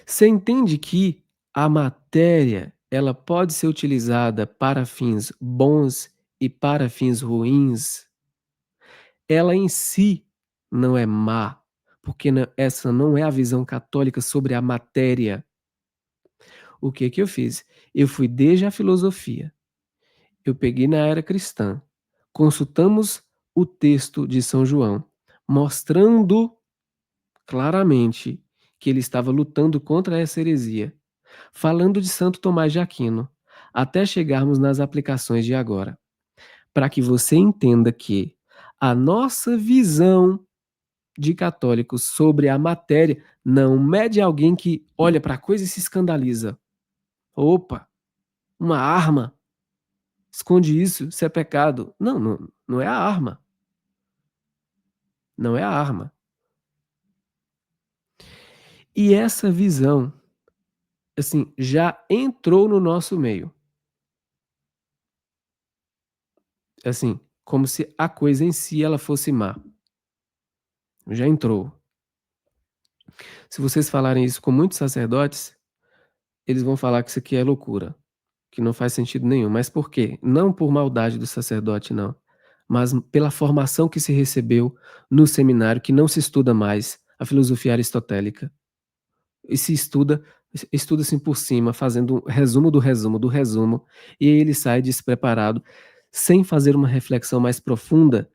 Você entende que a matéria, ela pode ser utilizada para fins bons e para fins ruins? Ela em si não é má, porque essa não é a visão católica sobre a matéria. O que que eu fiz? Eu fui desde a filosofia, eu peguei na era cristã, consultamos o texto de São João, mostrando claramente que ele estava lutando contra essa heresia, falando de Santo Tomás de Aquino, até chegarmos nas aplicações de agora, para que você entenda que a nossa visão de católicos sobre a matéria não mede alguém que olha para a coisa e se escandaliza. Opa, uma arma, esconde isso, isso é pecado. Não, não é a arma, não é a arma. E essa visão, assim, já entrou no nosso meio. Assim, como se a coisa em si ela fosse má. Já entrou. Se vocês falarem isso com muitos sacerdotes, eles vão falar que isso aqui é loucura, que não faz sentido nenhum. Mas por quê? Não por maldade do sacerdote, não, mas pela formação que se recebeu no seminário, que não se estuda mais a filosofia aristotélica. E se estuda assim por cima, fazendo um resumo do resumo do resumo, e aí ele sai despreparado, sem fazer uma reflexão mais profunda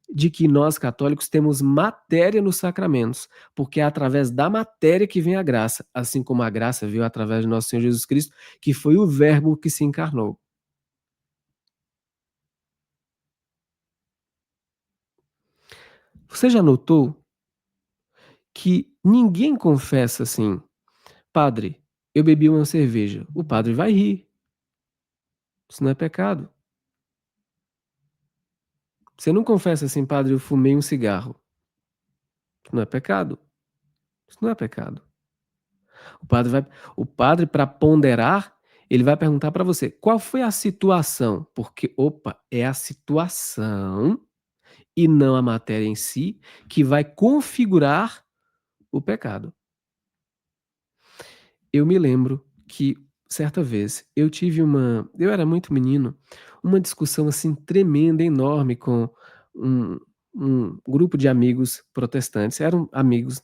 de que nós católicos temos matéria nos sacramentos, porque é através da matéria que vem a graça, assim como a graça veio através de nosso Senhor Jesus Cristo, que foi o Verbo que se encarnou. Você já notou que ninguém confessa assim: "Padre, eu bebi uma cerveja". O padre vai rir, isso não é pecado. Você não confessa assim: "Padre, eu fumei um cigarro". Isso não é pecado, isso não é pecado. O padre vai o padre para ponderar, ele vai perguntar para você: "Qual foi a situação?", porque, opa, é a situação e não a matéria em si que vai configurar o pecado. Eu me lembro que certa vez eu era muito menino, uma discussão, assim, tremenda, enorme com um grupo de amigos protestantes, eram amigos.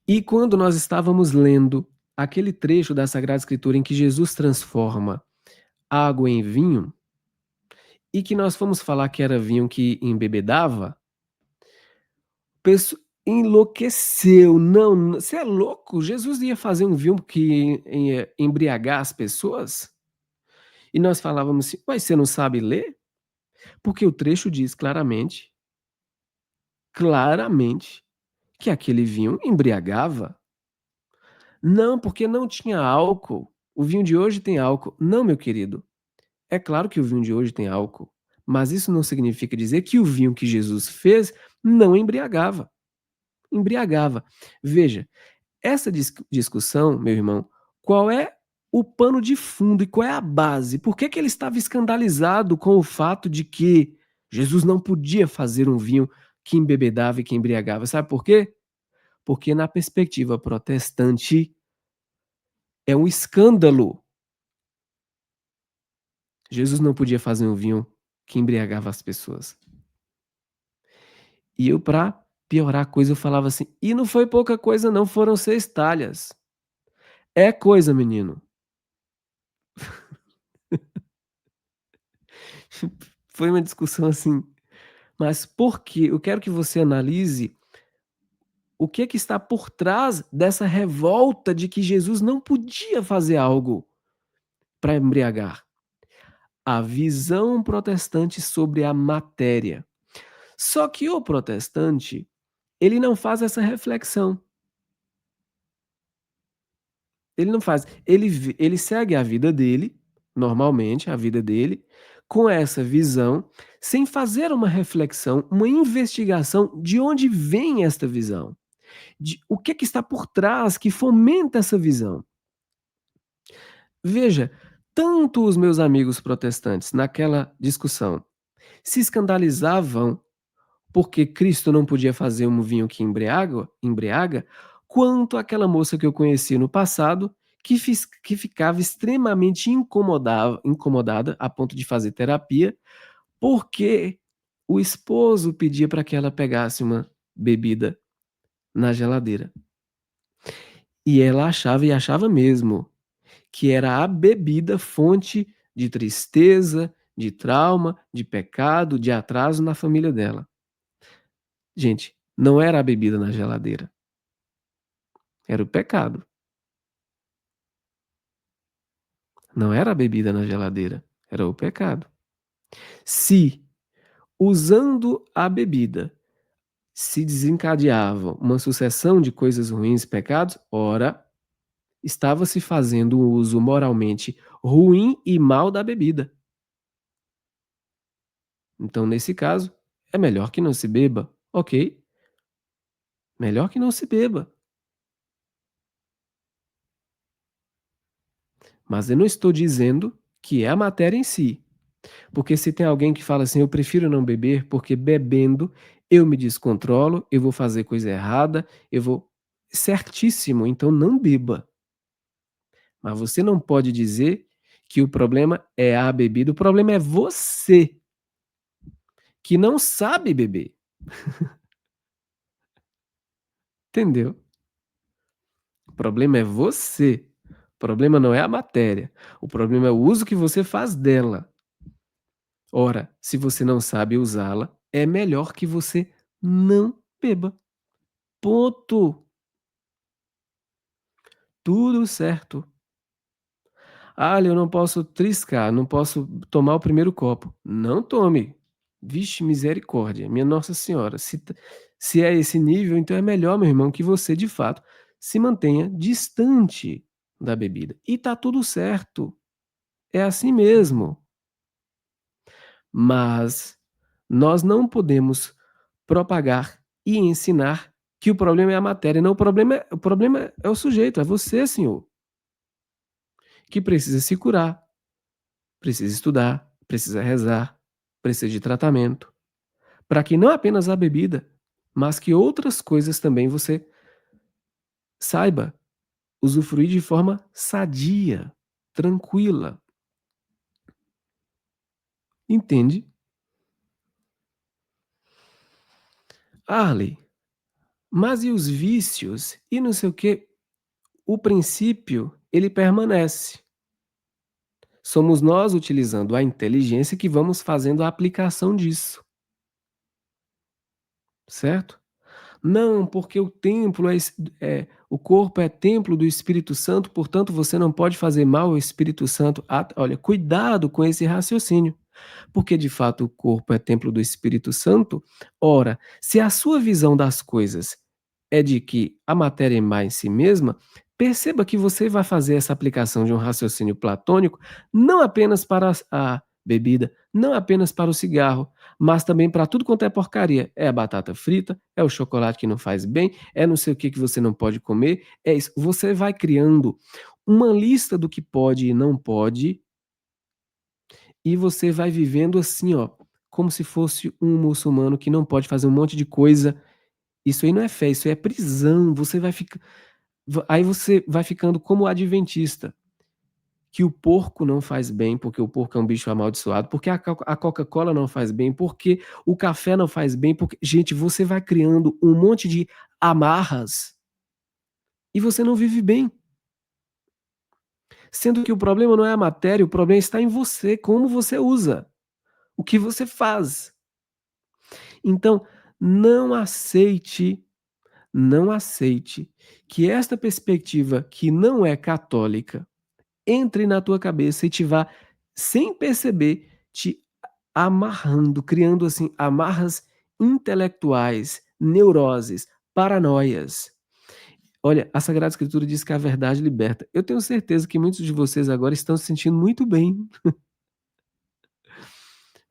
E quando nós estávamos lendo aquele trecho da Sagrada Escritura em que Jesus transforma água em vinho, e que nós fomos falar que era vinho que embebedava, pesso enlouqueceu. Não, você é louco? Jesus ia fazer um vinho que ia embriagar as pessoas? E nós falávamos assim: "Mas você não sabe ler?" Porque o trecho diz claramente, claramente, que aquele vinho embriagava. Não, porque não tinha álcool. O vinho de hoje tem álcool. Não, meu querido. É claro que o vinho de hoje tem álcool, mas isso não significa dizer que o vinho que Jesus fez não embriagava. Embriagava. Veja, essa discussão, meu irmão, qual é o pano de fundo e qual é a base? Por que que ele estava escandalizado com o fato de que Jesus não podia fazer um vinho que embebedava e que embriagava? Sabe por quê? Porque na perspectiva protestante é um escândalo. Jesus não podia fazer um vinho que embriagava as pessoas. E eu, pra piorar a coisa, eu falava assim: "E não foi pouca coisa não, foram 6 talhas". É coisa, menino. Foi uma discussão assim, mas por quê? Eu quero que você analise o que é que está por trás dessa revolta de que Jesus não podia fazer algo para embriagar. A visão protestante sobre a matéria. Só que o protestante, ele não faz essa reflexão. Ele não faz. Ele segue a vida dele, normalmente, a vida dele, com essa visão, sem fazer uma reflexão, uma investigação de onde vem esta visão, de o que que está por trás que fomenta essa visão. Veja, tanto os meus amigos protestantes, naquela discussão, se escandalizavam porque Cristo não podia fazer um vinho que embriaga, quanto aquela moça que eu conheci no passado, que ficava extremamente incomodada a ponto de fazer terapia, porque o esposo pedia para que ela pegasse uma bebida na geladeira. E ela achava, e achava mesmo, que era a bebida fonte de tristeza, de trauma, de pecado, de atraso na família dela. Gente, não era a bebida na geladeira, era o pecado. Não era a bebida na geladeira, era o pecado. Se, usando a bebida, se desencadeava uma sucessão de coisas ruins, pecados, ora, estava se fazendo um uso moralmente ruim e mal da bebida. Então, nesse caso, é melhor que não se beba, ok? Melhor que não se beba. Mas eu não estou dizendo que é a matéria em si. Porque se tem alguém que fala assim: "Eu prefiro não beber, porque bebendo eu me descontrolo, eu vou fazer coisa errada, eu vou", certíssimo, então não beba. Mas você não pode dizer que o problema é a bebida, o problema é você, que não sabe beber, entendeu? O problema é você, o problema não é a matéria, o problema é o uso que você faz dela. Ora, se você não sabe usá-la, é melhor que você não beba. Ponto. Tudo certo. "Ah, eu não posso triscar, não posso tomar o primeiro copo". Não tome. Vixe misericórdia, minha Nossa Senhora, se é esse nível, então é melhor, meu irmão, que você de fato se mantenha distante da bebida. E tá tudo certo, é assim mesmo. Mas nós não podemos propagar e ensinar que o problema é a matéria, não, o problema é o sujeito, é você, senhor, que precisa se curar. Precisa estudar, precisa rezar, precisa de tratamento, para que não apenas a bebida, mas que outras coisas também você saiba usufruir de forma sadia, tranquila, entende? Arley, mas e os vícios? E não sei o quê? O princípio, ele permanece. Somos nós, utilizando a inteligência, que vamos fazendo a aplicação disso, certo? Não, porque o templo o corpo é templo do Espírito Santo, portanto você não pode fazer mal ao Espírito Santo. Ah, olha, cuidado com esse raciocínio, porque de fato o corpo é templo do Espírito Santo. Ora, se a sua visão das coisas é de que a matéria é má em si mesma, perceba que você vai fazer essa aplicação de um raciocínio platônico não apenas para a bebida, não apenas para o cigarro, mas também para tudo quanto é porcaria. É a batata frita, é o chocolate que não faz bem, é não sei o que que você não pode comer, é isso. Você vai criando uma lista do que pode e não pode, e você vai vivendo assim, ó, como se fosse um muçulmano que não pode fazer um monte de coisa. Isso aí não é fé, isso é prisão. Aí você vai ficando como o adventista, que o porco não faz bem, porque o porco é um bicho amaldiçoado, porque a Coca-Cola não faz bem, porque o café não faz bem, porque gente, você vai criando um monte de amarras e você não vive bem. Sendo que o problema não é a matéria, o problema está em você, como você usa, o que você faz. Então, não aceite, não aceite que esta perspectiva que não é católica entre na tua cabeça e te vá, sem perceber, te amarrando, criando assim amarras intelectuais, neuroses, paranoias. Olha, a Sagrada Escritura diz que a verdade liberta. Eu tenho certeza que muitos de vocês agora estão se sentindo muito bem,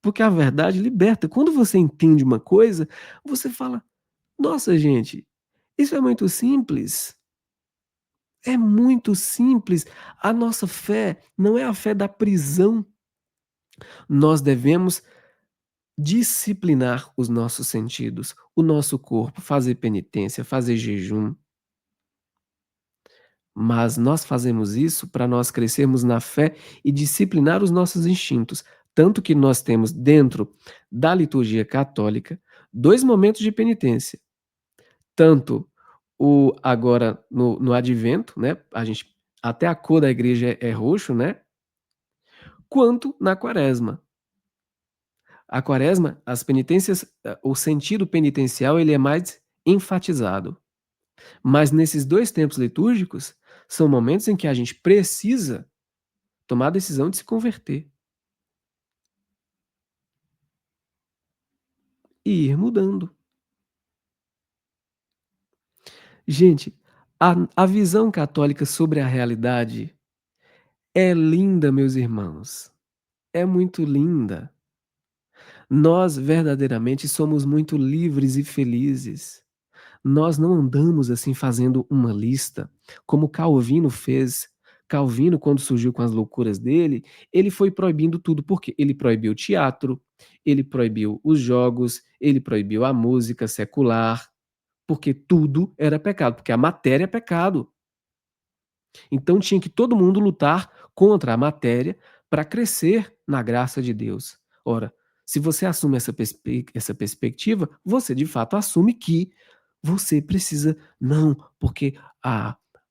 porque a verdade liberta. Quando você entende uma coisa, você fala: "Nossa, gente, isso é muito simples". É muito simples. A nossa fé não é a fé da prisão. Nós devemos disciplinar os nossos sentidos, o nosso corpo, fazer penitência, fazer jejum, mas nós fazemos isso para nós crescermos na fé e disciplinar os nossos instintos. Tanto que nós temos dentro da liturgia católica 2 momentos de penitência, tanto o agora no advento, né, a gente até a cor da igreja é roxo, né, quanto na quaresma. A quaresma, as penitências, o sentido penitencial ele é mais enfatizado. Mas nesses 2 tempos litúrgicos, são momentos em que a gente precisa tomar a decisão de se converter e ir mudando. Gente, a visão católica sobre a realidade é linda, meus irmãos, é muito linda. Nós verdadeiramente somos muito livres e felizes. Nós não andamos assim fazendo uma lista, como Calvino fez. Calvino, quando surgiu com as loucuras dele, ele foi proibindo tudo, porque ele proibiu o teatro, ele proibiu os jogos, ele proibiu a música secular, porque tudo era pecado, porque a matéria é pecado. Então tinha que todo mundo lutar contra a matéria para crescer na graça de Deus. Ora, se você assume essa perspectiva, você de fato assume que você precisa não, porque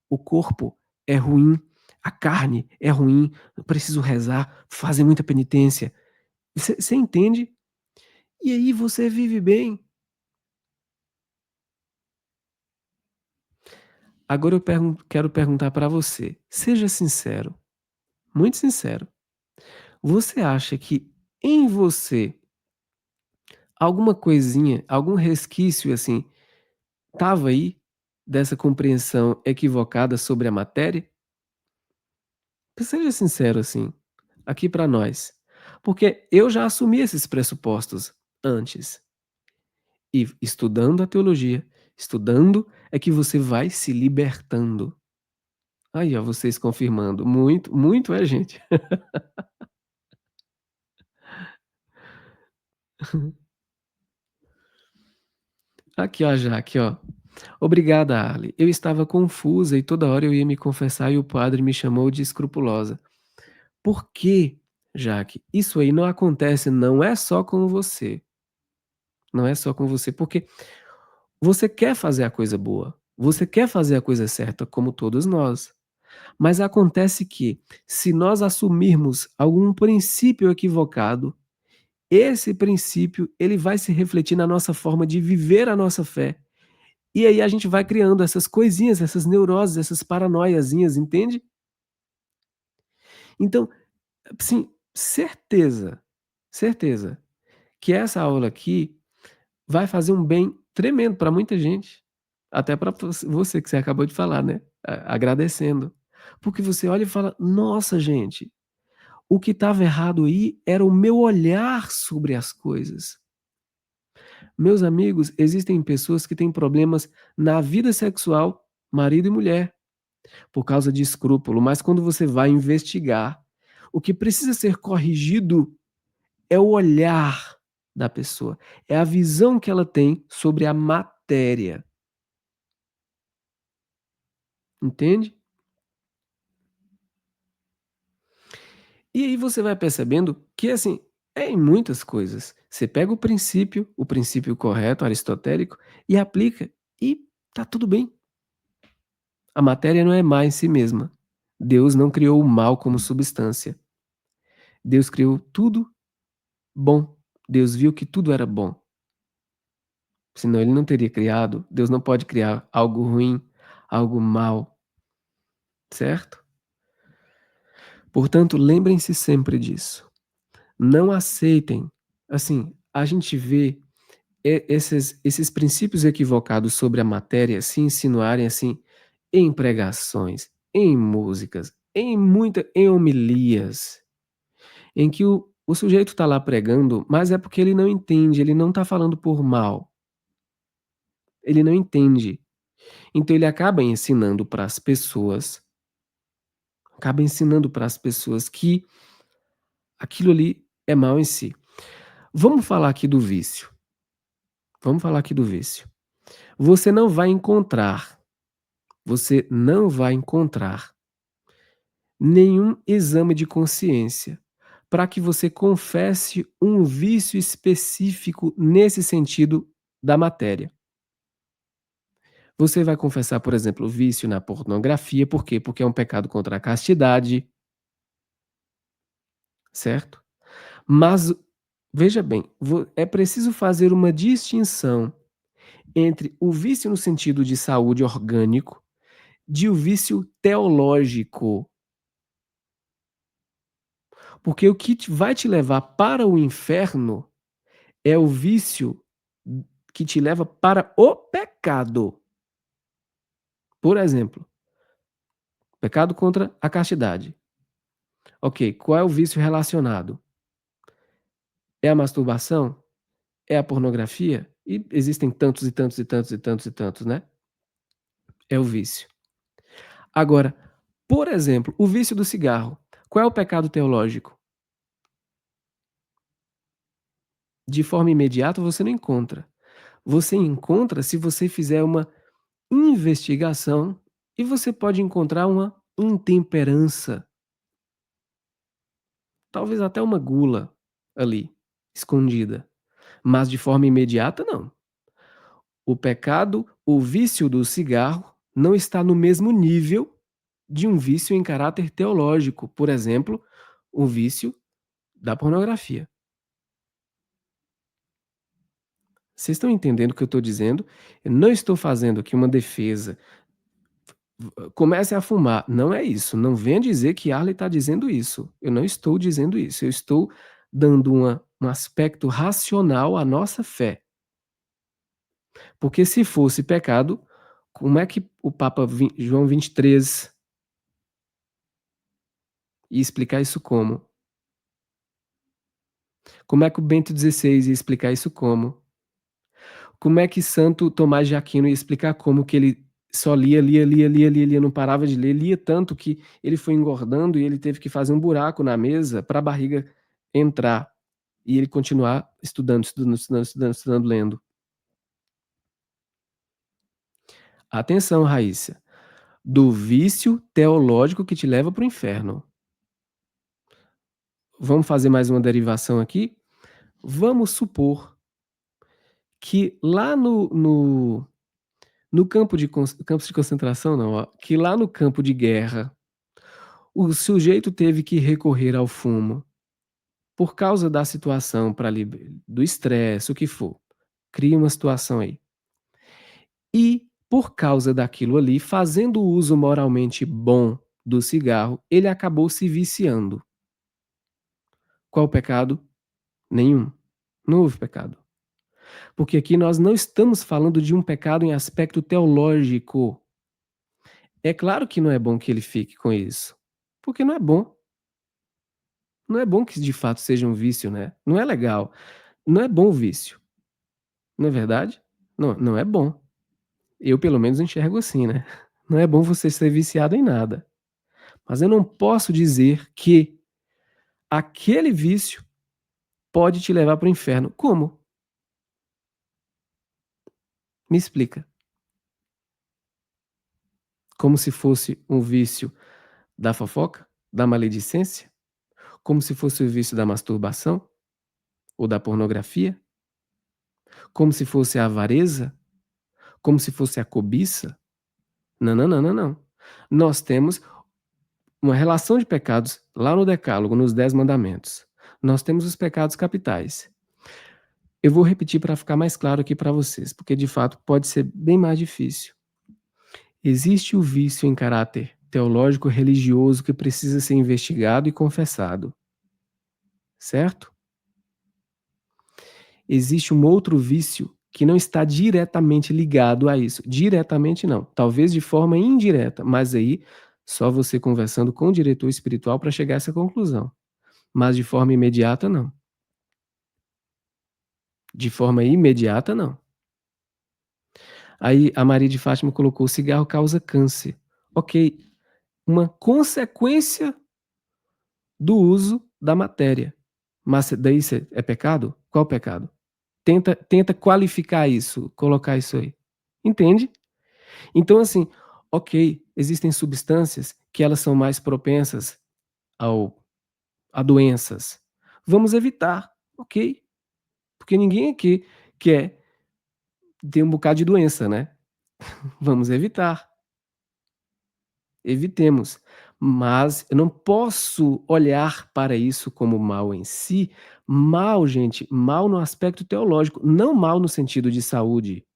o corpo é ruim, a carne é ruim, eu preciso rezar, fazer muita penitência. Você entende? E aí você vive bem. Agora eu quero perguntar para você, seja sincero, muito sincero. Você acha que em você alguma coisinha, algum resquício, assim, estava aí dessa compreensão equivocada sobre a matéria? Seja sincero, assim, aqui para nós, porque eu já assumi esses pressupostos antes e estudando a teologia, estudando é que você vai se libertando. Aí, ó, vocês confirmando, muito, muito é gente. Aqui, ó, já, aqui, ó. Obrigada, Ali. Eu estava confusa e toda hora eu ia me confessar e o padre me chamou de escrupulosa. Por quê, Jaque? Isso aí não acontece, não é só com você. Não é só com você, porque você quer fazer a coisa boa, você quer fazer a coisa certa, como todos nós. Mas acontece que, se nós assumirmos algum princípio equivocado, esse princípio ele vai se refletir na nossa forma de viver a nossa fé. E aí a gente vai criando essas coisinhas, essas neuroses, essas paranoiazinhas, entende? Então, sim, certeza, certeza que essa aula aqui vai fazer um bem tremendo para muita gente, até para você que você acabou de falar, né, agradecendo. Porque você olha e fala: "Nossa gente, o que estava errado aí era o meu olhar sobre as coisas". Meus amigos, existem pessoas que têm problemas na vida sexual, marido e mulher, por causa de escrúpulo, mas quando você vai investigar, o que precisa ser corrigido é o olhar da pessoa, é a visão que ela tem sobre a matéria, entende? E aí você vai percebendo que, assim, é em muitas coisas. Você pega o princípio correto, aristotélico, e aplica, e tá tudo bem. A matéria não é má em si mesma. Deus não criou o mal como substância. Deus criou tudo bom. Deus viu que tudo era bom. Senão ele não teria criado. Deus não pode criar algo ruim, algo mal, certo? Portanto, lembrem-se sempre disso. Não aceitem. Assim, a gente vê esses princípios equivocados sobre a matéria se insinuarem assim em pregações, em músicas, em homilias, em que o sujeito está lá pregando, mas é porque ele não entende, ele não está falando por mal, ele não entende. Então ele acaba ensinando para as pessoas que aquilo ali é mal em si. Vamos falar aqui do vício. Vamos falar aqui do vício. Você não vai encontrar, você não vai encontrar nenhum exame de consciência para que você confesse um vício específico nesse sentido da matéria. Você vai confessar, por exemplo, o vício na pornografia, por quê? Porque é um pecado contra a castidade, certo? Mas veja bem, é preciso fazer uma distinção entre o vício no sentido de saúde orgânico, de o vício teológico. Porque o que vai te levar para o inferno é o vício que te leva para o pecado. Por exemplo, pecado contra a castidade. Ok, qual é o vício relacionado? É a masturbação? É a pornografia? E existem tantos e tantos e tantos e tantos e tantos, né? É o vício. Agora, por exemplo, o vício do cigarro. Qual é o pecado teológico? De forma imediata você não encontra. Você encontra se você fizer uma investigação e você pode encontrar uma intemperança, talvez até uma gula ali, escondida, mas de forma imediata não. O pecado, o vício do cigarro não está no mesmo nível de um vício em caráter teológico, por exemplo, o vício da pornografia. Vocês estão entendendo o que eu estou dizendo? Eu não estou fazendo aqui uma defesa. Comece a fumar. Não é isso. Não venha dizer que Arley está dizendo isso. Eu não estou dizendo isso. Eu estou dando um aspecto racional à nossa fé. Porque se fosse pecado, como é que o Papa João 23 ia explicar isso como? Como é que o Bento XVI ia explicar isso como? Como é que Santo Tomás de Aquino ia explicar como que ele só lia, lia, lia, lia, lia, lia, não parava de ler, lia tanto que ele foi engordando e ele teve que fazer um buraco na mesa para a barriga entrar e ele continuar estudando, estudando, estudando, estudando, estudando, lendo. Atenção, Raíssa, do vício teológico que te leva para o inferno. Vamos fazer mais uma derivação aqui? Vamos supor que lá no campos de concentração não, ó, que lá no campo de guerra, o sujeito teve que recorrer ao fumo por causa da situação para do estresse, o que for. Cria uma situação aí. E por causa daquilo ali, fazendo o uso moralmente bom do cigarro, ele acabou se viciando. Qual o pecado? Nenhum. Não houve pecado. Porque aqui nós não estamos falando de um pecado em aspecto teológico. É claro que não é bom que ele fique com isso, porque não é bom. Não é bom que de fato seja um vício, né? Não é legal. Não é bom o vício, não é verdade? Não, não é bom. Eu pelo menos enxergo assim, né? Não é bom você ser viciado em nada. Mas eu não posso dizer que aquele vício pode te levar para o inferno. Como? Me explica. Como se fosse um vício da fofoca? Da maledicência? Como se fosse o vício da masturbação? Ou da pornografia? Como se fosse a avareza? Como se fosse a cobiça? Não, não, não, não, não. Nós temos uma relação de pecados lá no Decálogo, nos 10 mandamentos. Nós temos os pecados capitais. Eu vou repetir para ficar mais claro aqui para vocês, porque de fato pode ser bem mais difícil. Existe o vício em caráter teológico religioso que precisa ser investigado e confessado, certo? Existe um outro vício que não está diretamente ligado a isso. Diretamente não, talvez de forma indireta, mas aí só você conversando com o diretor espiritual para chegar a essa conclusão. Mas de forma imediata não. De forma imediata não. Aí a Maria de Fátima colocou: o cigarro causa câncer. Ok, uma consequência do uso da matéria. Mas daí é pecado? Qual pecado? Tenta qualificar isso, colocar isso aí. Entende? Então, assim, Ok, existem substâncias que elas são mais propensas ao a doenças. Vamos evitar, ok, porque ninguém aqui quer ter um bocado de doença, né. Vamos evitar, evitemos. Mas eu não posso olhar para isso como mal em si, mal, gente, mal no aspecto teológico, não mal no sentido de saúde.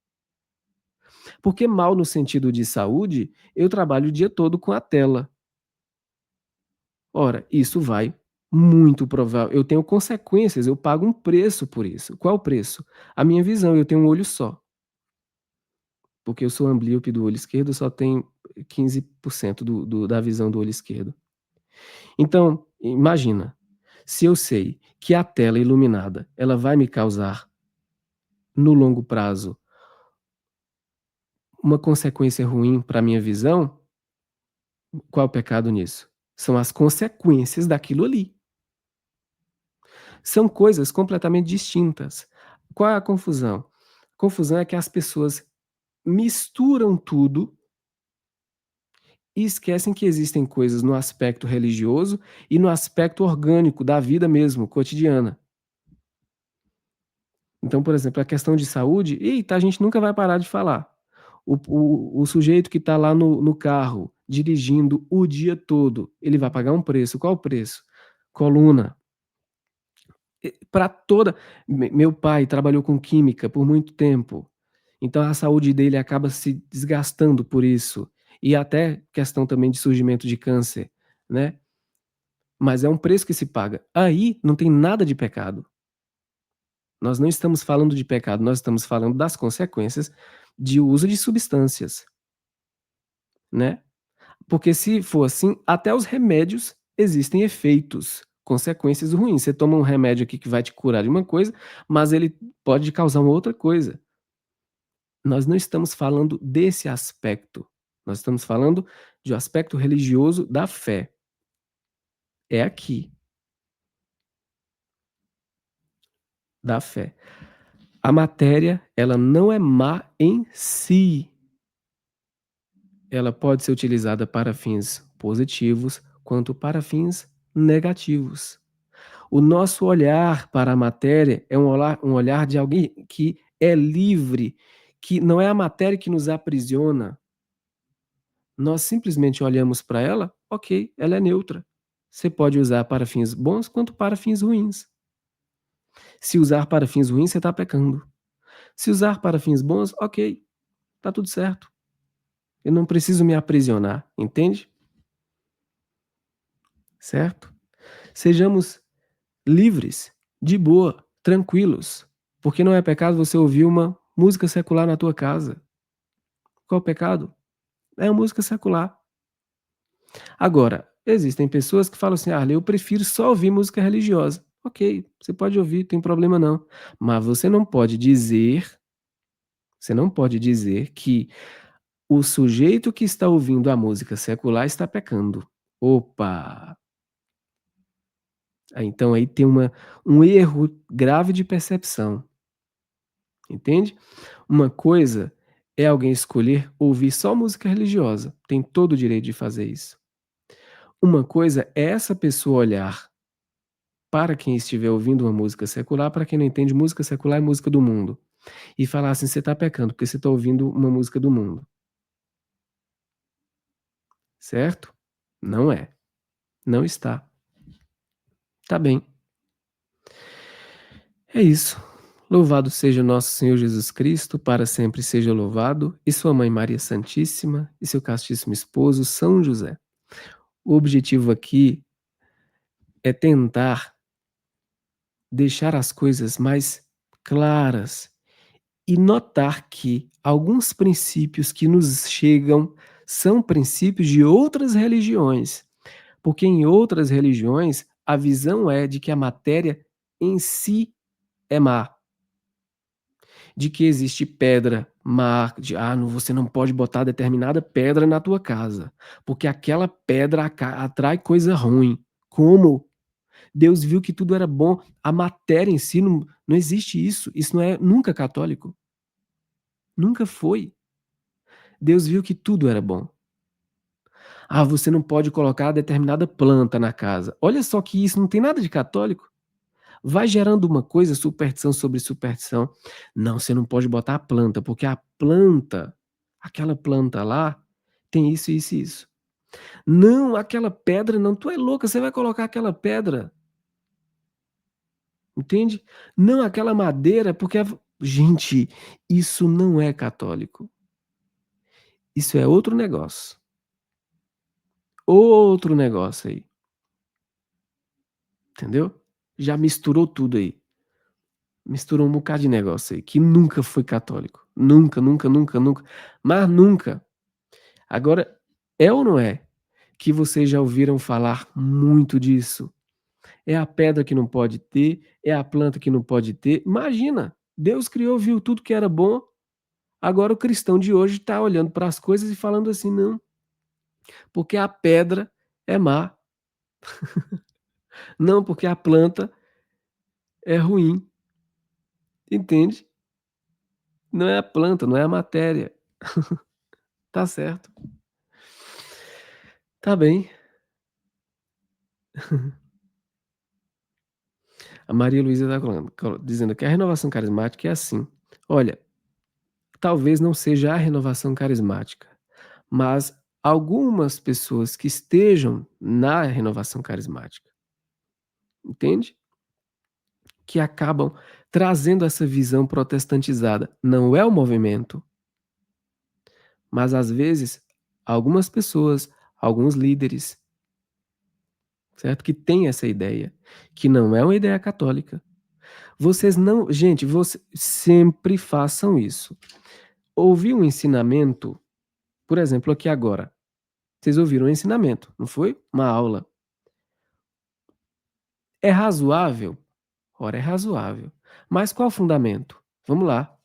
Porque mal no sentido de saúde, eu trabalho o dia todo com a tela. Ora, isso vai muito provável eu tenho consequências, eu pago um preço por isso. Qual o preço? A minha visão, eu tenho um olho só, porque eu sou amblíope do olho esquerdo, só tenho 15% da visão do olho esquerdo. Então, imagina, se eu sei que a tela iluminada, ela vai me causar, no longo prazo, uma consequência ruim para a minha visão, qual é o pecado nisso? São as consequências daquilo ali. São coisas completamente distintas. Qual é a confusão? A confusão é que as pessoas misturam tudo e esquecem que existem coisas no aspecto religioso e no aspecto orgânico da vida mesmo, cotidiana. Então, por exemplo, a questão de saúde, eita, a gente nunca vai parar de falar. O sujeito que está lá no carro, dirigindo o dia todo, ele vai pagar um preço. Qual o preço? Coluna. Para toda meu pai trabalhou com química por muito tempo, então a saúde dele acaba se desgastando por isso, e até questão também de surgimento de câncer, né. Mas é um preço que se paga. Aí não tem nada de pecado. Nós não estamos falando de pecado, nós estamos falando das consequências de uso de substâncias, né. Porque se for assim, até os remédios existem efeitos, consequências ruins. Você toma um remédio aqui que vai te curar de uma coisa, mas ele pode causar uma outra coisa. Nós não estamos falando desse aspecto. Nós estamos falando de um aspecto religioso da fé. É aqui, da fé. A matéria, ela não é má em si. Ela pode ser utilizada para fins positivos, quanto para fins negativos. O nosso olhar para a matéria é um olhar de alguém que é livre, que não é a matéria que nos aprisiona. Nós simplesmente olhamos para ela, ok, ela é neutra. Você pode usar para fins bons quanto para fins ruins. Se usar para fins ruins, você está pecando. Se usar para fins bons, ok, está tudo certo. Eu não preciso me aprisionar, entende? Certo? Sejamos livres, de boa, tranquilos, porque não é pecado você ouvir uma música secular na tua casa. Qual o pecado? É a música secular. Agora, existem pessoas que falam assim: "Ah, eu prefiro só ouvir música religiosa". Ok, você pode ouvir, tem problema não. Mas você não pode dizer que o sujeito que está ouvindo a música secular está pecando. Opa! Então aí tem um erro grave de percepção, entende? Uma coisa é alguém escolher ouvir só música religiosa, tem todo o direito de fazer isso. Uma coisa é essa pessoa olhar para quem estiver ouvindo uma música secular, para quem não entende, música secular é música do mundo, e falar assim: "Você está pecando, porque você está ouvindo uma música do mundo", certo? Não é, não está. Tá bem, é isso. Louvado seja nosso Senhor Jesus Cristo, para sempre seja louvado, e sua mãe Maria Santíssima, e seu castíssimo esposo São José. O objetivo aqui é tentar deixar as coisas mais claras e notar que alguns princípios que nos chegam são princípios de outras religiões, porque em outras religiões a visão é de que a matéria em si é má, de que existe pedra má, de você não pode botar determinada pedra na tua casa, porque aquela pedra atrai coisa ruim. Como? Deus viu que tudo era bom, a matéria em si não existe isso, isso não é nunca católico, nunca foi. Deus viu que tudo era bom. Ah, você não pode colocar determinada planta na casa. Olha só que isso não tem nada de católico. Vai gerando uma coisa, superstição sobre superstição. Não, você não pode botar a planta, porque a planta, aquela planta lá, tem isso, isso e isso. Não, aquela pedra não, tu é louca, você vai colocar aquela pedra, entende? Não, aquela madeira, porque gente, isso não é católico. Isso é outro negócio. Outro negócio aí, entendeu? Já misturou tudo aí. Misturou um bocado de negócio aí, que nunca foi católico. Nunca, nunca, nunca, nunca. Mas nunca. Agora, é ou não é que vocês já ouviram falar muito disso? É a pedra que não pode ter, é a planta que não pode ter. Imagina, Deus criou, viu tudo que era bom. Agora o cristão de hoje está olhando para as coisas e falando assim, não, porque a pedra é má. Não, porque a planta é ruim. Entende? Não é a planta, não é a matéria. Tá certo. Tá bem. A Maria Luísa está dizendo que a renovação carismática é assim. Olha, talvez não seja a renovação carismática, mas algumas pessoas que estejam na renovação carismática, entende? Que acabam trazendo essa visão protestantizada. Não é o movimento, mas às vezes algumas pessoas, alguns líderes, certo? Que têm essa ideia, que não é uma ideia católica. Vocês não, gente, você sempre façam isso. Ouvir um ensinamento, por exemplo, aqui agora, vocês ouviram um ensinamento, não foi? Uma aula. É razoável? Ora, é razoável. Mas qual o fundamento? Vamos lá.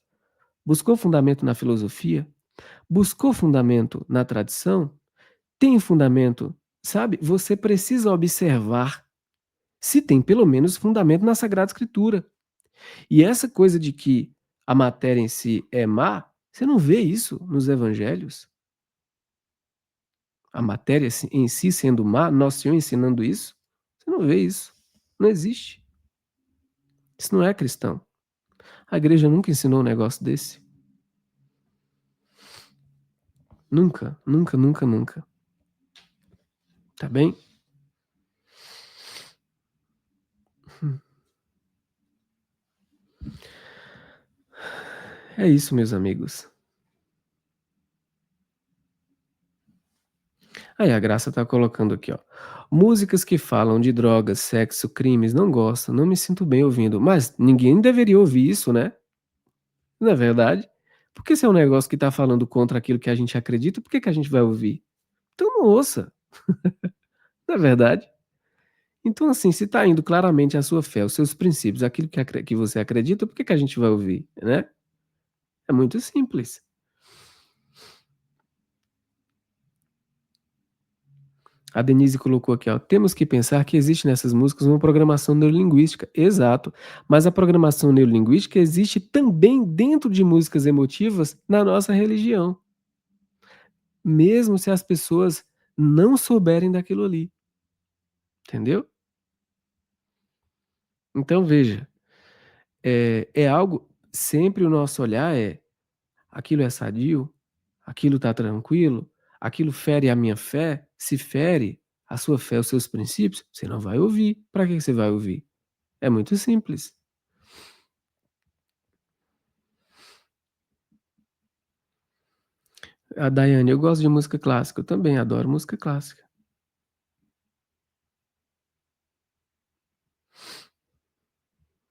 Buscou fundamento na filosofia? Buscou fundamento na tradição? Tem fundamento, sabe? Você precisa observar se tem pelo menos fundamento na Sagrada Escritura. E essa coisa de que a matéria em si é má, você não vê isso nos evangelhos? A matéria em si sendo má, nosso Senhor ensinando isso? Você não vê isso. Não existe. Isso não é cristão. A igreja nunca ensinou um negócio desse. Nunca, nunca, nunca, nunca. Tá bem? É isso, meus amigos. Aí a Graça tá colocando aqui, ó. Músicas que falam de drogas, sexo, crimes, não gosto, não me sinto bem ouvindo. Mas ninguém deveria ouvir isso, né? Não é verdade? Porque se é um negócio que tá falando contra aquilo que a gente acredita, por que que a gente vai ouvir? Então não ouça, não é verdade? Então, assim, se tá indo claramente a sua fé, os seus princípios, aquilo que você acredita, por que que a gente vai ouvir, né? É muito simples. A Denise colocou aqui, ó, temos que pensar que existe nessas músicas uma programação neurolinguística. Exato. Mas a programação neurolinguística existe também dentro de músicas emotivas na nossa religião, mesmo se as pessoas não souberem daquilo ali, entendeu? Então veja, é algo, sempre o nosso olhar é: aquilo é sadio? Aquilo está tranquilo? Aquilo fere a minha fé? Se fere a sua fé, os seus princípios, você não vai ouvir. Para que você vai ouvir? É muito simples. A Daiane: "Eu gosto de música clássica", eu também adoro música clássica.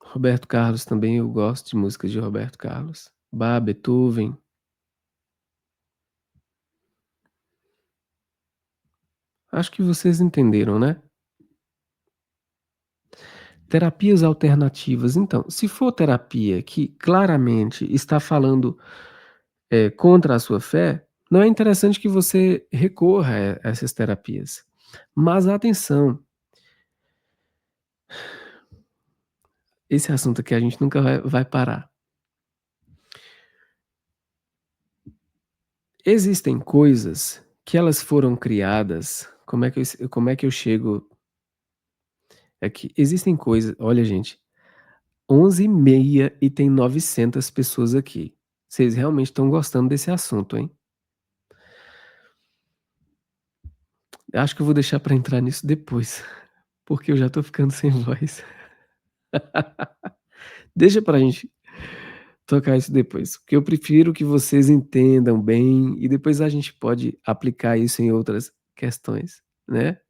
Roberto Carlos também, eu gosto de músicas de Roberto Carlos. Bach, Beethoven, acho que vocês entenderam, né. Terapias alternativas, então, se for terapia que claramente está falando, contra a sua fé, não é interessante que você recorra a essas terapias. Mas atenção, esse assunto aqui a gente nunca vai parar. Existem coisas que elas foram criadas, como é que eu chego é que existem coisas, olha gente, 11h30 e tem 900 pessoas aqui. Vocês realmente estão gostando desse assunto, hein? Acho que eu vou deixar para entrar nisso depois, porque eu já tô ficando sem voz. Deixa pra gente tocar isso depois, porque eu prefiro que vocês entendam bem e depois a gente pode aplicar isso em outras questões, né.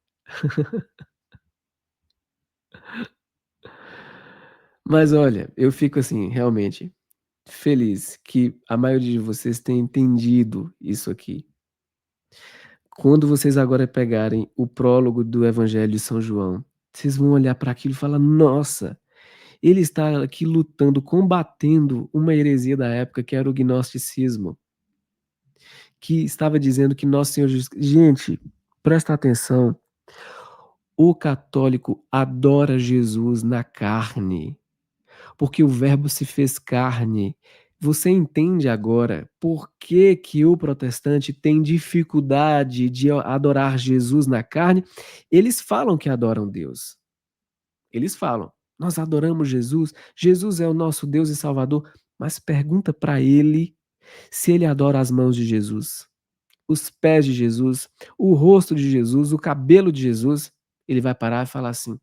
Mas olha, eu fico assim, realmente feliz que a maioria de vocês tenha entendido isso aqui. Quando vocês agora pegarem o prólogo do Evangelho de São João, vocês vão olhar para aquilo e falar: "Nossa, ele está aqui lutando, combatendo uma heresia da época que era o gnosticismo, que estava dizendo que Nosso Senhor Jesus". Gente, presta atenção, o católico adora Jesus na carne, porque o Verbo se fez carne. Você entende agora por que que o protestante tem dificuldade de adorar Jesus na carne? Eles falam que adoram Deus. Eles falam: "Nós adoramos Jesus, Jesus é o nosso Deus e Salvador", mas pergunta para ele se ele adora as mãos de Jesus, os pés de Jesus, o rosto de Jesus, o cabelo de Jesus. Ele vai parar e falar assim,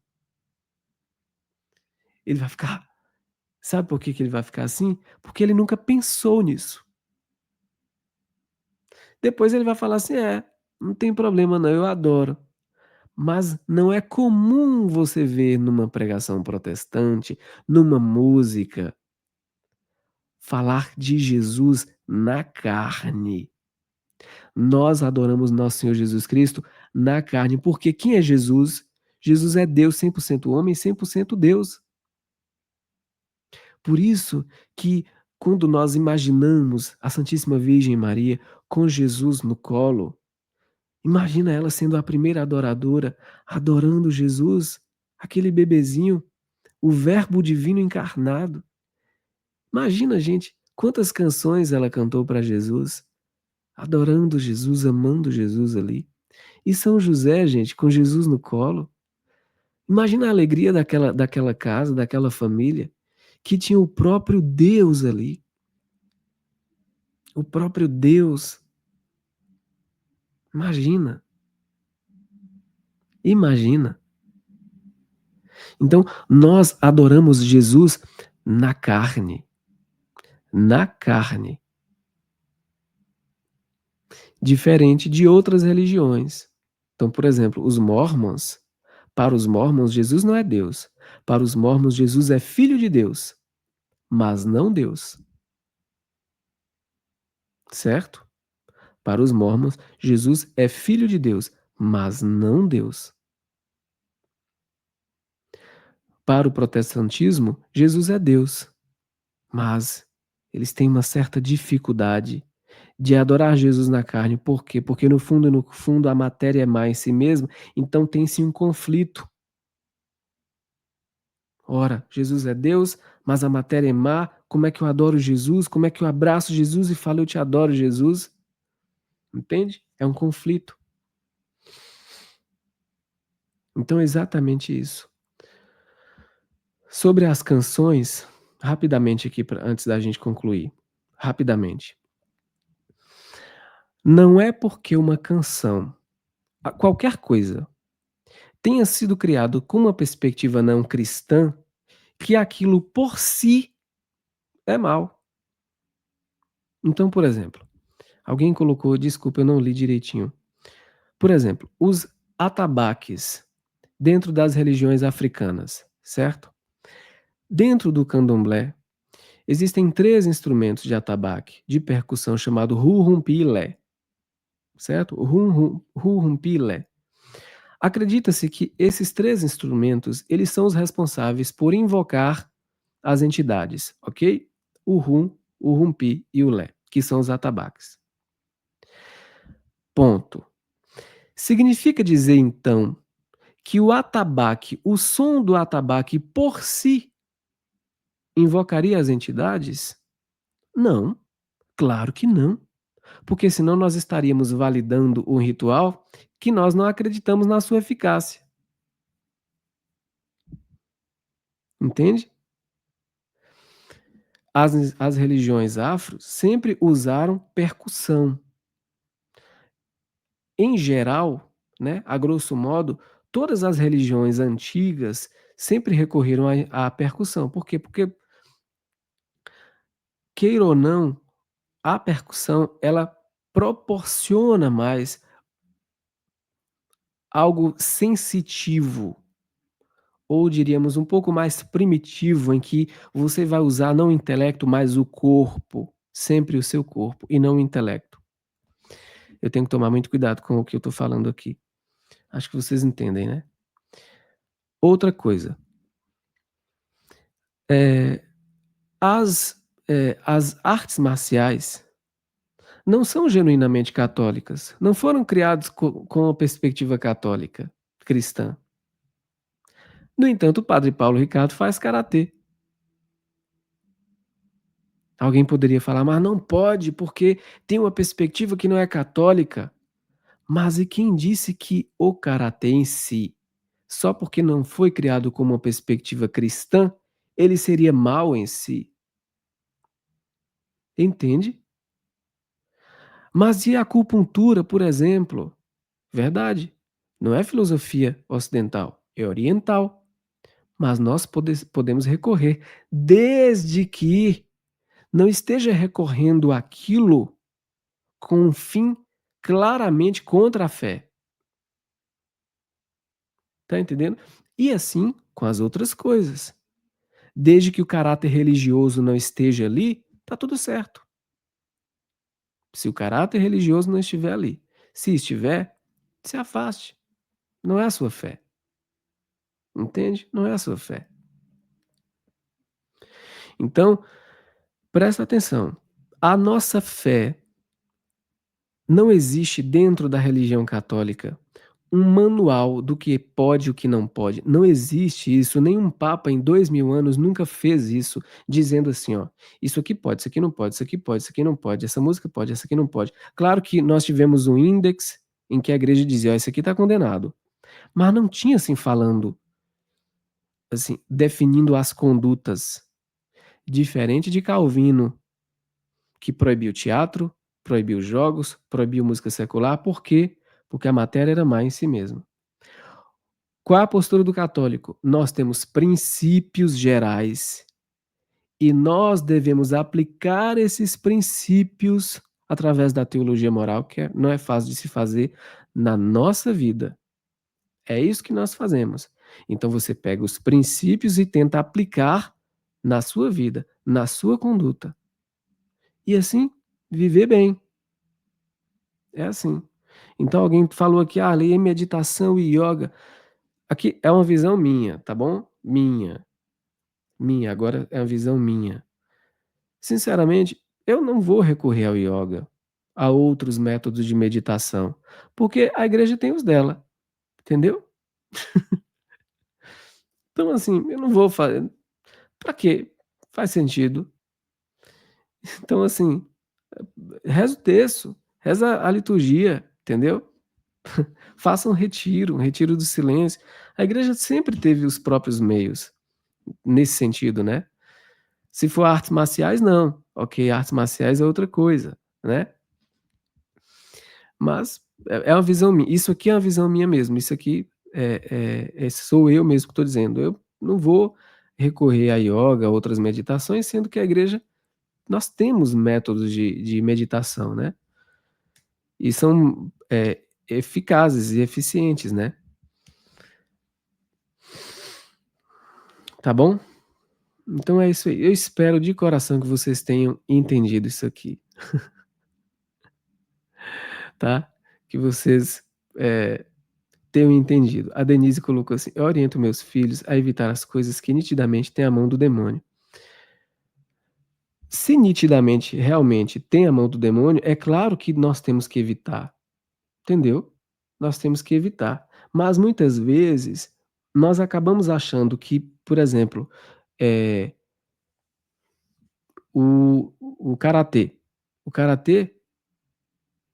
ele vai ficar, sabe por que que ele vai ficar assim? Porque ele nunca pensou nisso. Depois ele vai falar assim: "É, não tem problema não, eu adoro". Mas não é comum você ver numa pregação protestante, numa música, falar de Jesus na carne. Nós adoramos nosso Senhor Jesus Cristo na carne, porque quem é Jesus? Jesus é Deus 100% homem e 100% Deus. Por isso que quando nós imaginamos a Santíssima Virgem Maria com Jesus no colo, imagina ela sendo a primeira adoradora, adorando Jesus, aquele bebezinho, o Verbo divino encarnado. Imagina, gente, quantas canções ela cantou para Jesus, adorando Jesus, amando Jesus ali. E São José, gente, com Jesus no colo. Imagina a alegria daquela casa, daquela família, que tinha o próprio Deus ali, o próprio Deus. Imagina, imagina. Então, nós adoramos Jesus na carne, na carne, diferente de outras religiões. Então, por exemplo, para os Mormons, Jesus não é Deus. Para os Mormons, Jesus é filho de Deus, mas não Deus, certo? Para os Mormons, Jesus é filho de Deus, mas não Deus. Para o protestantismo, Jesus é Deus, mas eles têm uma certa dificuldade de adorar Jesus na carne. Por quê? Porque no fundo, a matéria é má em si mesma, então tem-se um conflito. Ora, Jesus é Deus, mas a matéria é má. Como é que eu adoro Jesus? Como é que eu abraço Jesus e falo eu te adoro, Jesus? Entende? É um conflito. Então é exatamente isso. Sobre as canções, rapidamente aqui antes da gente concluir, rapidamente. Não é porque uma canção, qualquer coisa, tenha sido criado com uma perspectiva não cristã, que aquilo por si é mal. Então, por exemplo, alguém colocou, desculpa, eu não li direitinho. Por exemplo, os atabaques dentro das religiões africanas, certo? Dentro do candomblé, existem 3 instrumentos de atabaque, de percussão chamado rurrumpilé, certo? O rurrumpilé. Acredita-se que esses 3 instrumentos, eles são os responsáveis por invocar as entidades, ok? O rum, o rumpi e o lé, que são os atabaques. Ponto. Significa dizer então que o atabaque, o som do atabaque por si, invocaria as entidades? Não, claro que não. porque senão nós estaríamos validando um ritual que nós não acreditamos na sua eficácia, entende? As religiões afro sempre usaram percussão. Em geral, né, a grosso modo, todas as religiões antigas sempre recorreram à percussão. Por quê? Porque, queira ou não, a percussão ela proporciona mais algo sensitivo, ou diríamos um pouco mais primitivo, em que você vai usar não o intelecto, mas o corpo, sempre o seu corpo e não o intelecto. Eu tenho que tomar muito cuidado com o que eu estou falando aqui. Acho que vocês entendem, né? Outra coisa, eh, as artes marciais não são genuinamente católicas, não foram criados com a perspectiva católica, cristã. No entanto, o padre Paulo Ricardo faz karatê. Alguém poderia falar: "Mas não pode, porque tem uma perspectiva que não é católica". Mas e quem disse que o karatê em si, só porque não foi criado com uma perspectiva cristã, ele seria mau em si, entende? Mas e a acupuntura, por exemplo? Verdade, não é filosofia ocidental, é oriental, mas nós podemos recorrer, desde que não esteja recorrendo àquilo com um fim claramente contra a fé, tá entendendo? E assim com as outras coisas. Desde que o caráter religioso não esteja ali, tá tudo certo. Se o caráter religioso não estiver ali. Se estiver, se afaste. Não é a sua fé, entende? Não é a sua fé. Então, presta atenção. A nossa fé não existe dentro da religião católica um manual do que pode e o que não pode. Não existe isso. Nenhum papa em 2000 anos nunca fez isso, dizendo assim: ó, isso aqui pode, isso aqui não pode, isso aqui pode, isso aqui não pode, essa música pode, essa aqui não pode. Claro que nós tivemos um índex em que a igreja dizia: ó, isso aqui está condenado. Mas não tinha assim falando, assim, definindo as condutas. Diferente de Calvino, que proibiu teatro, proibiu jogos, proibiu música secular. Por quê? Porque a matéria era má em si mesma. Qual é a postura do católico? Nós temos princípios gerais e nós devemos aplicar esses princípios através da teologia moral, que não é fácil de se fazer na nossa vida. É isso que nós fazemos. Então você pega os princípios e tenta aplicar na sua vida, na sua conduta. E assim, viver bem. É assim. Então alguém falou aqui: "Ah, lei é meditação e yoga". Aqui é uma visão minha, tá bom? Minha, agora é uma visão minha. Sinceramente, eu não vou recorrer ao ioga, a outros métodos de meditação, porque a igreja tem os dela, entendeu? Então, assim, eu não vou fazer. Pra quê? Faz sentido. Então, assim, reza o terço, reza a liturgia, entendeu? Faça um retiro do silêncio. A igreja sempre teve os próprios meios, nesse sentido, né? Se for artes marciais, não. Ok, artes marciais é outra coisa, né? Mas é uma visão minha. Isso aqui é uma visão minha mesmo. Isso aqui sou eu mesmo que estou dizendo. Eu não vou recorrer a yoga, a outras meditações, sendo que a igreja nós temos métodos de meditação, né? E são eficazes e eficientes, né? Tá bom? Então é isso aí. Eu espero de coração que vocês tenham entendido isso aqui, tá? Que vocês tenham entendido. A Denise colocou assim: eu oriento meus filhos a evitar as coisas que nitidamente têm a mão do demônio. Se nitidamente realmente tem a mão do demônio, é claro que nós temos que evitar, entendeu? Nós temos que evitar. Mas muitas vezes nós acabamos achando que, por exemplo, eh, o karatê. O karatê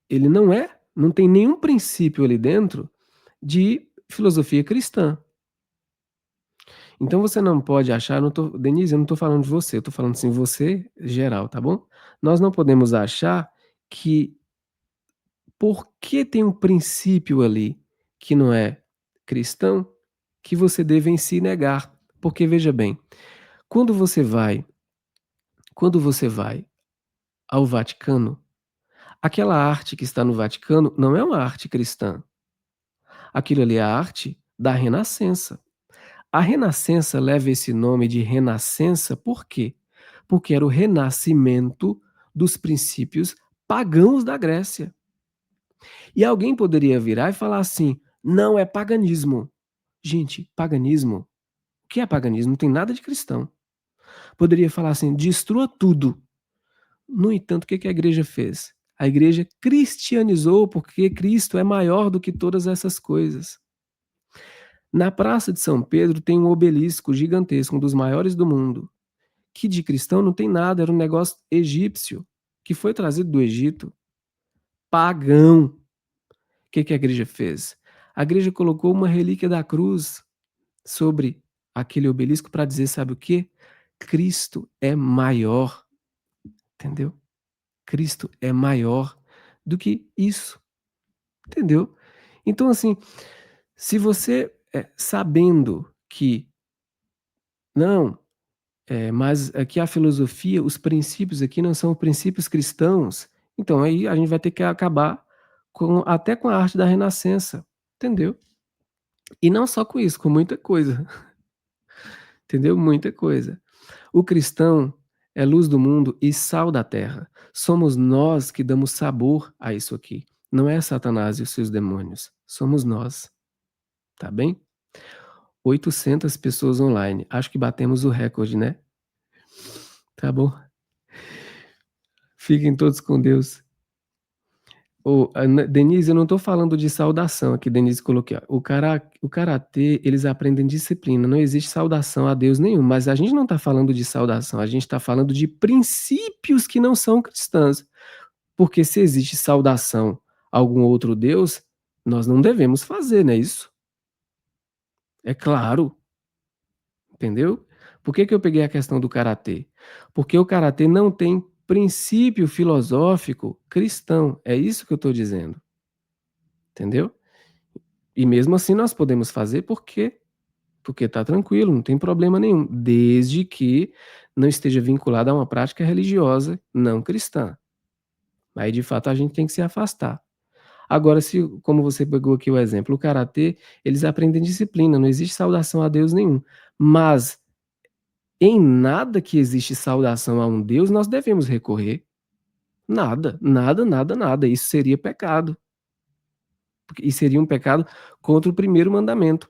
Ele não tem nenhum princípio ali dentro de filosofia cristã. Então você não pode achar, não tô Denise, eu não estou falando de você, eu estou falando assim, você geral, tá bom? Nós não podemos achar que porque tem um princípio ali que não é cristão, que você deve em si negar. Porque veja bem, quando você vai quando você vai ao Vaticano, aquela arte que está no Vaticano não é uma arte cristã. Aquilo ali é a arte da Renascença. A Renascença leva esse nome de Renascença por quê? Porque era o renascimento dos princípios pagãos da Grécia. E alguém poderia virar e falar assim: "Não, é paganismo". Gente, paganismo? O que é paganismo? Não tem nada de cristão. Poderia falar assim: "Destrua tudo". No entanto, o que que a igreja fez? A igreja cristianizou, porque Cristo é maior do que todas essas coisas. Na Praça de São Pedro tem um obelisco gigantesco, um dos maiores do mundo, que de cristão não tem nada, era um negócio egípcio, que foi trazido do Egito, pagão. O que que a igreja fez? A igreja colocou uma relíquia da cruz sobre aquele obelisco para dizer, sabe o quê? Cristo é maior, entendeu? Cristo é maior do que isso, entendeu? Então, assim, se você, sabendo que não, mas aqui a filosofia, os princípios aqui não são princípios cristãos, então aí a gente vai ter que acabar até com a arte da Renascença, entendeu? E não só com isso, com muita coisa, entendeu? Muita coisa. O cristão é luz do mundo e sal da terra. Somos nós que damos sabor a isso aqui. Não é Satanás e os seus demônios. Somos nós, tá bem? 800 pessoas online. Acho que batemos o recorde, né? Tá bom. Fiquem todos com Deus. Ô, Denise, eu não estou falando de saudação aqui, Denise colocou aqui, ó. O karatê, eles aprendem disciplina, não existe saudação a Deus nenhum, mas a gente não está falando de saudação, a gente está falando de princípios que não são cristãos. Porque se existe saudação a algum outro Deus, nós não devemos fazer, não é isso? É claro, entendeu? Por que que eu peguei a questão do karatê? Porque o karatê não tem princípio filosófico cristão, é isso que eu estou dizendo, entendeu? E mesmo assim nós podemos fazer porque tá tranquilo, não tem problema nenhum, desde que não esteja vinculado a uma prática religiosa não cristã. Aí de fato a gente tem que se afastar. Agora, se, como você pegou aqui o exemplo, o karatê, eles aprendem disciplina, não existe saudação a Deus nenhum. Mas em nada que existe saudação a um Deus nós devemos recorrer. Nada, nada, nada, nada. Isso seria pecado. E seria um pecado contra o primeiro mandamento.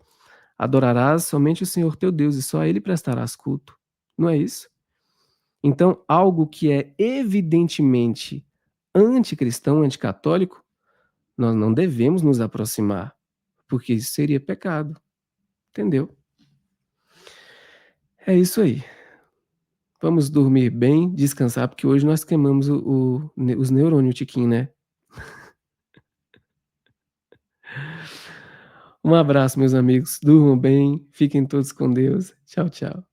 Adorarás somente o Senhor teu Deus e só a Ele prestarás culto. Não é isso? Então, algo que é evidentemente anticristão, anticatólico, nós não devemos nos aproximar, porque isso seria pecado, entendeu? É isso aí. Vamos dormir bem, descansar, porque hoje nós queimamos os neurônios, tiquinho, né? Um abraço, meus amigos. Durmam bem, fiquem todos com Deus. Tchau, tchau.